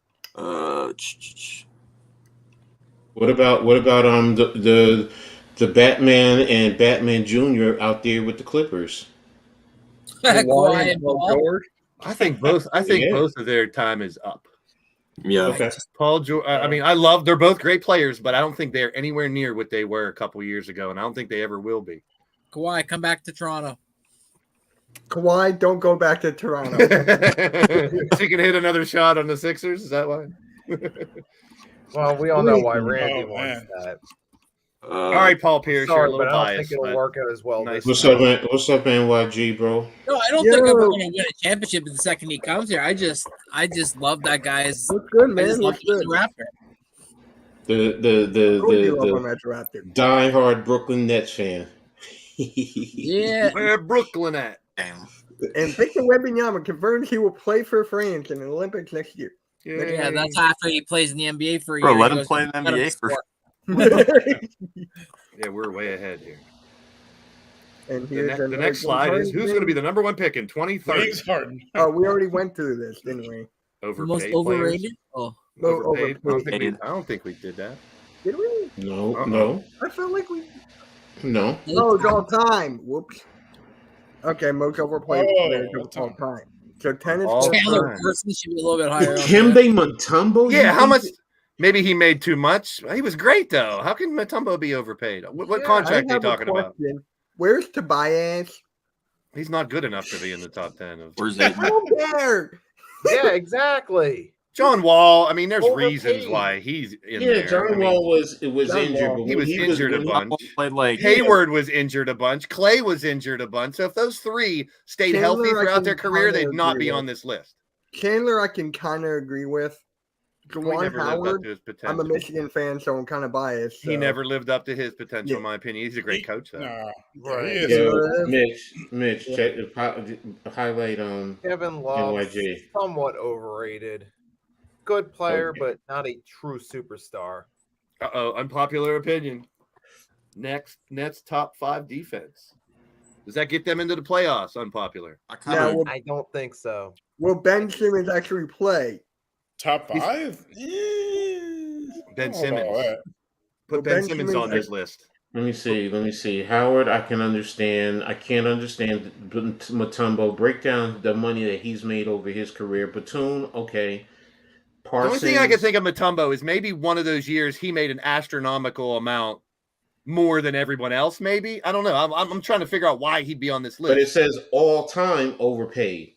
What about the Batman and Batman Jr. out there with the Clippers? Kawhi and Paul. I think both of their time is up. Yeah. Okay. Paul George. I mean, they're both great players, but I don't think they're anywhere near what they were a couple years ago, and I don't think they ever will be. Kawhi, come back to Toronto. Kawhi, don't go back to Toronto. She can hit another shot on the Sixers. Is that why? Well, we all know why Randy wants that. All right, Paul Pierce, Sorry, you're a little but I don't biased. think it'll work out as well. Nice. What's up, man? What's up, NYG, bro? No, I don't think I'm going to win a championship the second he comes here. I just love that guy's. Looks good, I man. just love Looks him as good. a Raptor. The diehard Brooklyn Nets fan. Yeah. Where Brooklyn at? Damn. And Victor Wembanyama confirms he will play for France in the Olympics next year. Yeah, that's after he plays in the NBA for a Bro, year. let He him goes, play in the "Let him NBA for score." Yeah, we're way ahead here. And The, here's the next slide is who's going to be the number one pick in 2030? James Harden. Oh, we already went through this, didn't we? The most Overpaid overrated? players? Oh, No, Overpaid? overpaid. I don't think we did that. Did we? No. I felt like we. No. No, it's all time. Whoops. Okay, most overplayed players of all time. So 10 is All Chandler time. Parsons should be a little bit higher. on that. Kembe Mutombo? Yeah, how much? Maybe he made too much. He was great though. How can Mutombo be overpaid? What contract are you talking about? Where's Tobias? He's not good enough to be in the top 10. Where's I that? don't care. Yeah, exactly. John Wall, I mean, there's Overpaid. reasons why he's in Yeah, there. John I mean, Wall was John injured. Wall. But he when was injured a when he- bunch. Played like Hayward was injured a bunch. Clay was injured a bunch. So if those three stayed Chandler, healthy I throughout can their career, kinda they'd not agree be with. on this list. Chandler, I can kind of agree with. Clay Juwan never lived up Howard, to his I'm a potential. Michigan fan, so I'm kind of biased. He so. never lived up to his potential, Yeah. in my opinion. He's a great coach, though. Nah, Right. he is. Yeah, Mitch, Yeah. check highlight Kevin Love, NYG. somewhat overrated. Good player, Okay. but not a true superstar. Uh-oh, unpopular opinion. Next, Nets top 5 defense. Does that get them into the playoffs? Unpopular. I kind Now, of will, I don't think so. will Ben Simmons actually play? Top He's- 5? Ben Simmons. Put Well, Ben Ben Simmons Simmons- on this list. Let me see. Howard, I can understand. I can't understand Mutombo. Break down the money that he's made over his career. Batum, okay. The Parsons. only thing I can think of Mutombo is maybe one of those years he made an astronomical amount more than everyone else. Maybe I don't know. I'm trying to figure out why he'd be on this But it list. says all time overpaid.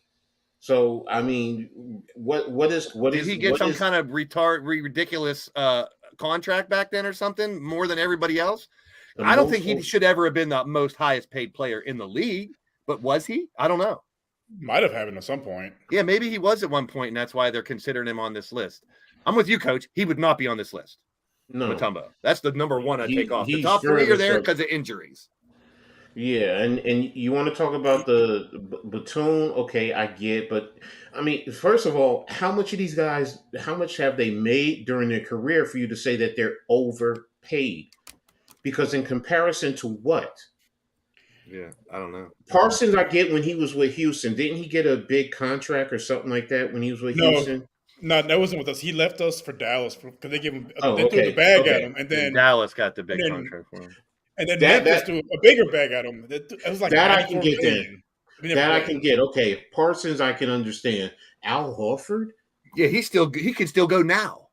So I mean, what is Did he get some kind of ridiculous contract back then or something more than everybody else? I don't think he should ever have been the most highest paid player in the league. But was he? I don't know. Might have happened at some point. Yeah, maybe he was at one point, and that's why they're considering him on this list. I'm with you, Coach. He would not be on this list. No. Mutombo. That's the number one I take off. The he's top sure 3 are as there a- because of injuries. Yeah, and you want to talk about the Batum? Okay, I get, but I mean, first of all, how much of these guys? How much have they made during their career for you to say that they're overpaid? Because in comparison to what? Yeah, I don't know. Parsons, I get when he was with Houston. Didn't he get a big contract or something like that when he was with No. Houston? No, that wasn't with us. He left us for Dallas because they gave him. Oh, they threw okay, the bag okay. at him, and And then Dallas got the big then- contract for him. Memphis threw a bigger bag at him. It was like That I can 94 get million. We never That I played. can get. Okay, Parsons, I can understand. Al Horford? Yeah, he can still go now.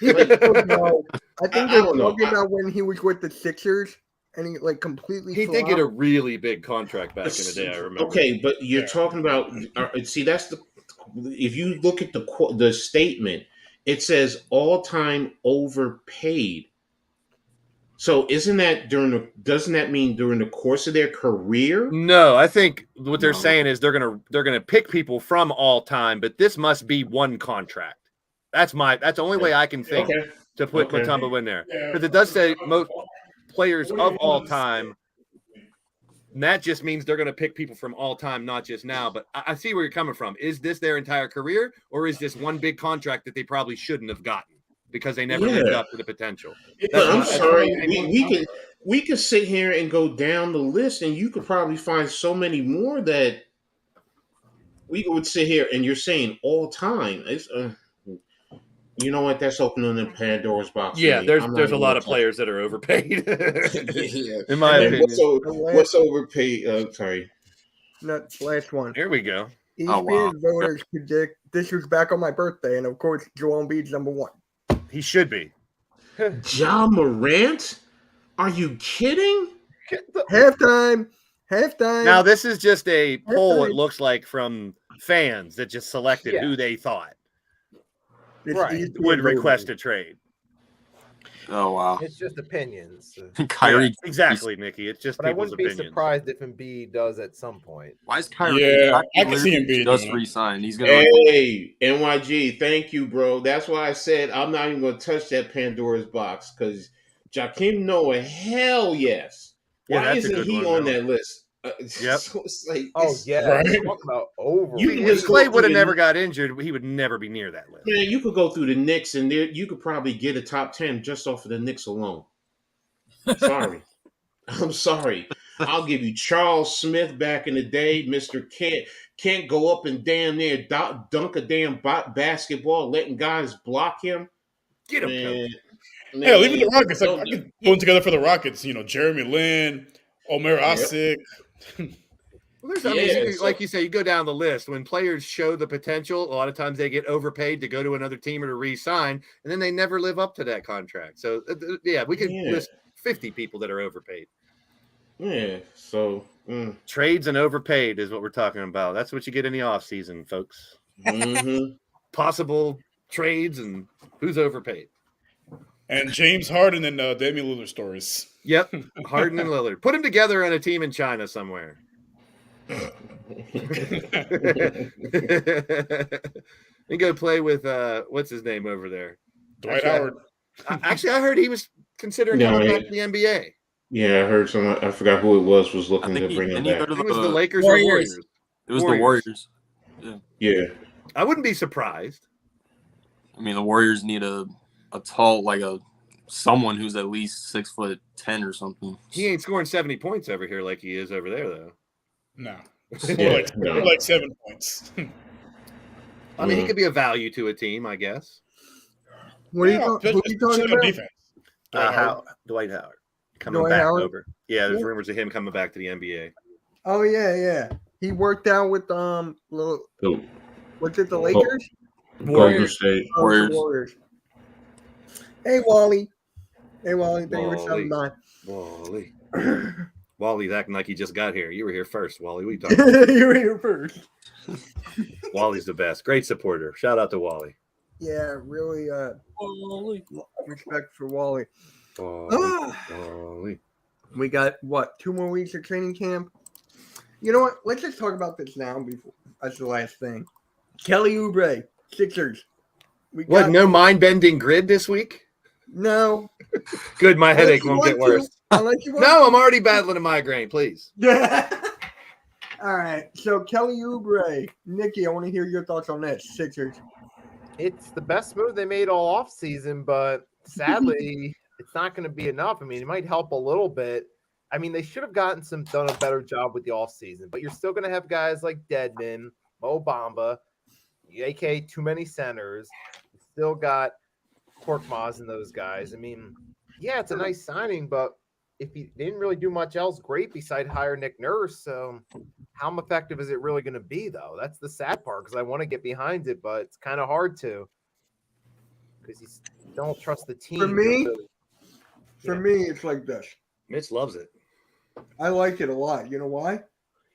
No, I think I they're don't know. talking about when he was with the Sixers and he like completely. He did get a flopped. really big contract back in the day. I remember. Okay, but you're Yeah. talking about. See, that's the. If you look at the statement, it says all time overpaid. So doesn't that mean during the course of their career? No, I think what they're saying is they're gonna pick people from all time, but this must be one contract. That's the only way I can think to put Mutombo in there, because it does say most players of all time. And that just means they're going to pick people from all time, not just now. But I see where you're coming from. Is this their entire career, or is this one big contract that they probably shouldn't have gotten because they never lived up to the potential? I'm sorry. We could sit here and go down the list, and you could probably find so many more that we would sit here. And you're saying all time. It's, you know what? That's opening the Pandora's box. Yeah, there's a lot of players that are overpaid. In my opinion. What's overpaid? Sorry. Not last one. Here we go. ESPN voters predict this was back on my birthday, and of course, Joel Embiid's number 1. He should be. Ja Morant? Are you kidding? Halftime. Now this is just a poll. It looks like from fans that just selected who they thought would request a trade. Oh wow! It's just opinions. Kyrie, yeah, exactly, Nikki. It's just. But I people's wouldn't be opinions. surprised if Embiid does at some point. Why is Kyrie? Yeah, I can see Embiid just resign. He's gonna. Hey, NYG, thank you, bro. That's why I said I'm not even going to touch that Pandora's box because Joakim Noah, hell yes. Why isn't he on that list? Yep. So it's like, Right? Talking about over. If Clay would have never got injured, he would never be near that list. Man, you could go through the Knicks and you could probably get a top 10 just off of the Knicks alone. Sorry. I'm sorry. I'll give you Charles Smith back in the day. Mr. Can't go up and damn near dunk a damn basketball, letting guys block him. Get him, man. Yeah, leave it the Rockets. I could put together for the Rockets. Jeremy Lin, Omer Asik. Like you say, you go down the list. When players show the potential, a lot of times they get overpaid to go to another team or to re-sign, and then they never live up to that contract. So, we could list 50 people that are overpaid. Yeah, so trades and overpaid is what we're talking about. That's what you get in the offseason, folks. Mm-hmm. Possible trades and who's overpaid. And James Harden and Damian Lillard stories. Yep, Harden and Lillard. Put them together on a team in China somewhere. And go play with what's his name over there? Dwight Howard. I heard he was considering coming back to the NBA. Yeah, I heard someone. I forgot who it was looking to bring him back. It was the Lakers or Warriors. It was the Warriors. Yeah. I wouldn't be surprised. I mean, the Warriors need a tall, someone who's at least 6'10" or something. He ain't scoring 70 points over here like he is over there, though. No. More like 7 points. I mean, he could be a value to a team, I guess. What are you talking about? Defense. Dwight Howard. Coming back over. Yeah, there's rumors of him coming back to the NBA. Oh, yeah. He worked out with what's it, the Lakers? Golden State. Warriors. Hey, Wally. Thank you for stopping by. Wally's acting like he just got here. You were here first, Wally. What are you talking about? You were here first. Wally's the best. Great supporter. Shout out to Wally. Yeah, really respect for Wally. Wally. We got, 2 more weeks of training camp? You know what? Let's just talk about this now before that's the last thing. Kelly Oubre, Sixers. No mind-bending grid this week? No. Good, my headache won't get worse. No, I'm already battling a migraine, please. Yeah. All right. So Kelly Oubre. Nikki, I want to hear your thoughts on that. Sixers. It's the best move they made all off season, but sadly, it's not going to be enough. I mean, it might help a little bit. I mean, they should have done a better job with the off season, but you're still going to have guys like Dedmon, Mo Bamba, aka too many centers. You still got Korkmaz and those guys. I mean, yeah, it's a nice signing, but if he didn't really do much else great beside hire Nick Nurse, so how effective is it really going to be, though? That's the sad part because I want to get behind it, but it's kind of hard to because you don't trust the team. For me, it's like this. Mitch loves it. I like it a lot. You know why?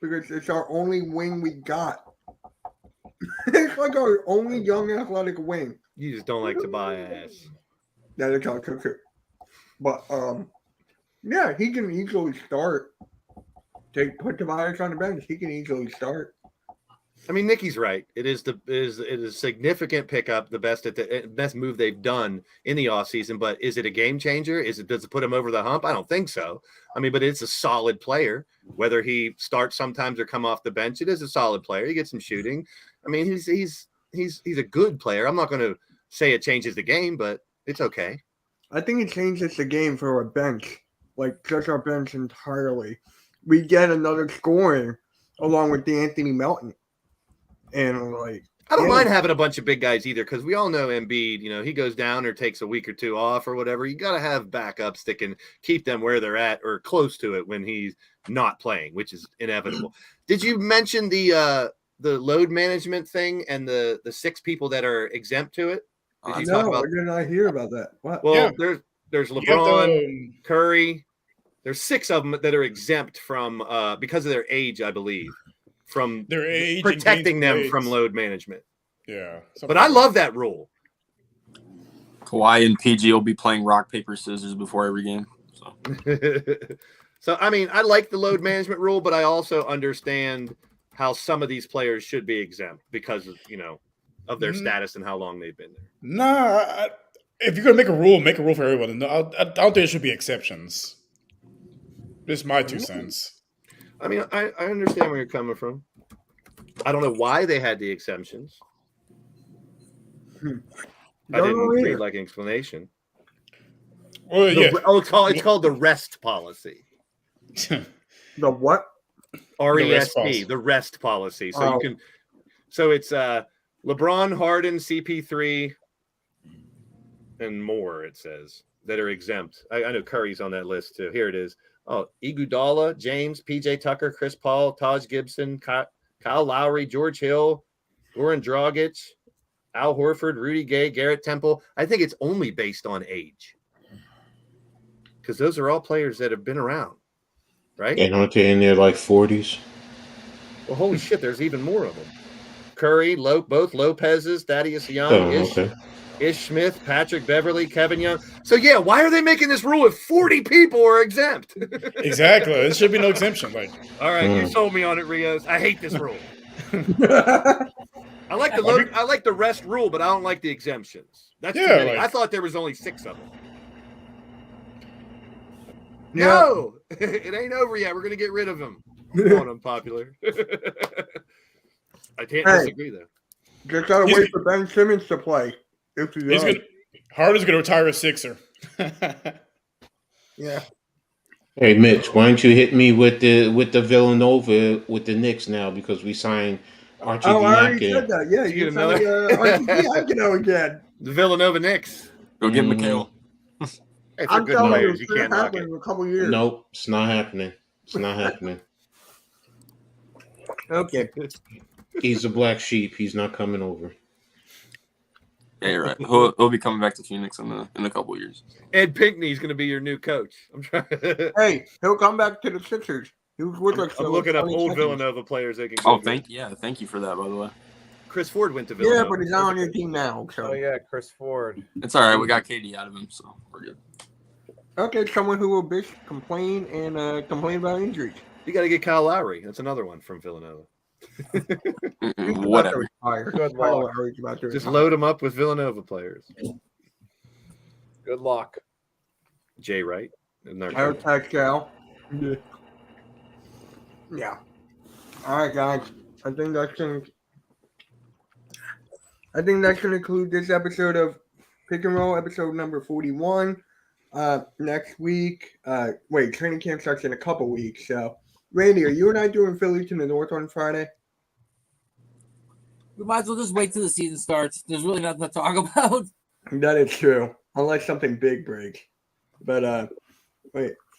Because it's our only wing we got. It's like our only young athletic wing. You just don't like Tobias. That is all true. But Yeah, he can easily start. Put Tobias on the bench. He can easily start. I mean, Nikki's right. It is a significant pickup, the best move they've done in the offseason. But is it a game changer? Does it put him over the hump? I don't think so. I mean, but it's a solid player. Whether he starts sometimes or come off the bench, it is a solid player. He gets some shooting. I mean, he's a good player. I'm not going to say it changes the game, but it's okay. I think it changes the game for our bench, like just our bench entirely. We get another scoring along with D'Anthony Melton. And like, I don't mind having a bunch of big guys either, because we all know Embiid, he goes down or takes a week or two off or whatever. You got to have backups that can keep them where they're at or close to it when he's not playing, which is inevitable. Did you mention the load management thing and the 6 people that are exempt to it? Did you talk about? I did not hear about that. What? Well, there's LeBron, Curry. There's 6 of them that are exempt from because of their age, I believe. From their age, protecting them from load management. Yeah. But I love that rule. Kawhi and PG will be playing rock, paper, scissors before every game. So, I mean, I like the load management rule, but I also understand how some of these players should be exempt because of, of their status and how long they've been there. Nah, if you're going to make a rule for everyone. I don't think there should be exceptions. This is my 2 cents. I mean, I understand where you're coming from. I don't know why they had the exemptions. I didn't read like an explanation. Well, yeah. It's called the rest policy. The what? RESP, the rest policy. So you can. So it's LeBron, Harden, CP3, and more. It says that are exempt. I know Curry's on that list too. Here it is. Oh, Iguodala, James, PJ Tucker, Chris Paul, Taj Gibson, Kyle Lowry, George Hill, Goran Dragic, Al Horford, Rudy Gay, Garrett Temple. I think it's only based on age because those are all players that have been around, right? And aren't they in their like 40s? Well, holy shit, there's even more of them. Curry, both Lopez's, Thaddeus Young, Ish Smith, Patrick Beverly, Kevin Young. So, yeah, why are they making this rule if 40 people are exempt? Exactly. There should be no exemption. All right, you sold me on it, Rios. I hate this rule. I like the rest rule, but I don't like the exemptions. That's too many. I thought there was only 6 of them. No, it ain't over yet. We're going to get rid of them. Going unpopular. I can't disagree, though. Just got to wait for Ben Simmons to play. Harden's going to retire a Sixer. Yeah. Hey, Mitch, why don't you hit me with the Villanova with the Knicks now because we signed Archie I already said that. Yeah, you signed Archie Diacono again. The Villanova Knicks. Go get Mikhail. Hey, for good players, you can't knock it. In a couple years. Nope, it's not happening. It's not happening. Okay. He's a black sheep. He's not coming over. Yeah, you're right. He'll be coming back to Phoenix in a couple of years. Ed Pinckney's going to be your new coach. I'm trying. Hey, he'll come back to the Sixers. He was with us. I'm looking up old Villanova players they can. Thank you for that, by the way. Chris Ford went to Villanova. Yeah, but he's not on your team now. So. Oh yeah, Chris Ford. It's all right. We got KD out of him, so we're good. Okay, someone who will bitch, complain about injuries. You got to get Kyle Lowry. That's another one from Villanova. Whatever. Good luck. Just load them up with Villanova players. Good luck. Jay Wright. Pascal. Yeah. All right, guys. I think that's gonna conclude this episode of Pick and Roll, episode number 41. Next week, training camp starts in a couple weeks. So, Randy, are you and I doing Philly to the North on Friday? We might as well just wait till the season starts. There's really nothing to talk about. That is true, unless something big breaks. But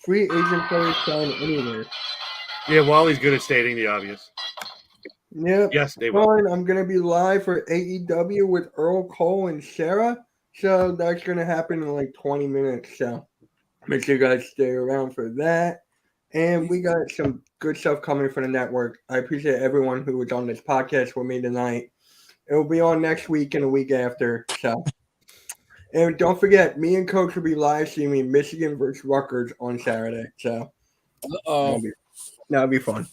free agent players sign anywhere. Yeah, Wally's good at stating the obvious. Yep. Yes, they will. I'm going to be live for AEW with Earl Cole and Sarah. So that's going to happen in like 20 minutes. So make sure you guys stay around for that. And we got some good stuff coming from the network. I appreciate everyone who was on this podcast with me tonight. It will be on next week and the week after. So And don't forget, me and Coach will be live streaming Michigan versus Rutgers on Saturday. So that'll be fun.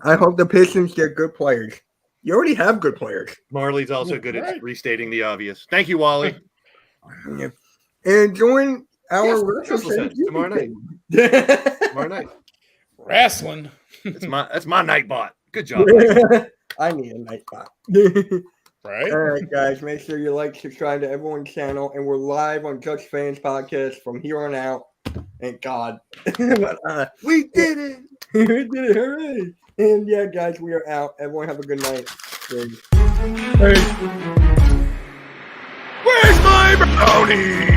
I hope the Pistons get good players. You already have good players. Marley's also good at restating the obvious. Thank you, Wally. Yeah. And join our tomorrow night. Tomorrow night. Wrestling. That's my night bot. Good job. I need a night bot. Right. All right, guys. Make sure you like, subscribe to everyone's channel, and we're live on Just Fans Podcast from here on out. Thank God. But, we did it. We did it. Hooray. And yeah, guys, we are out. Everyone have a good night. Where's my brownie?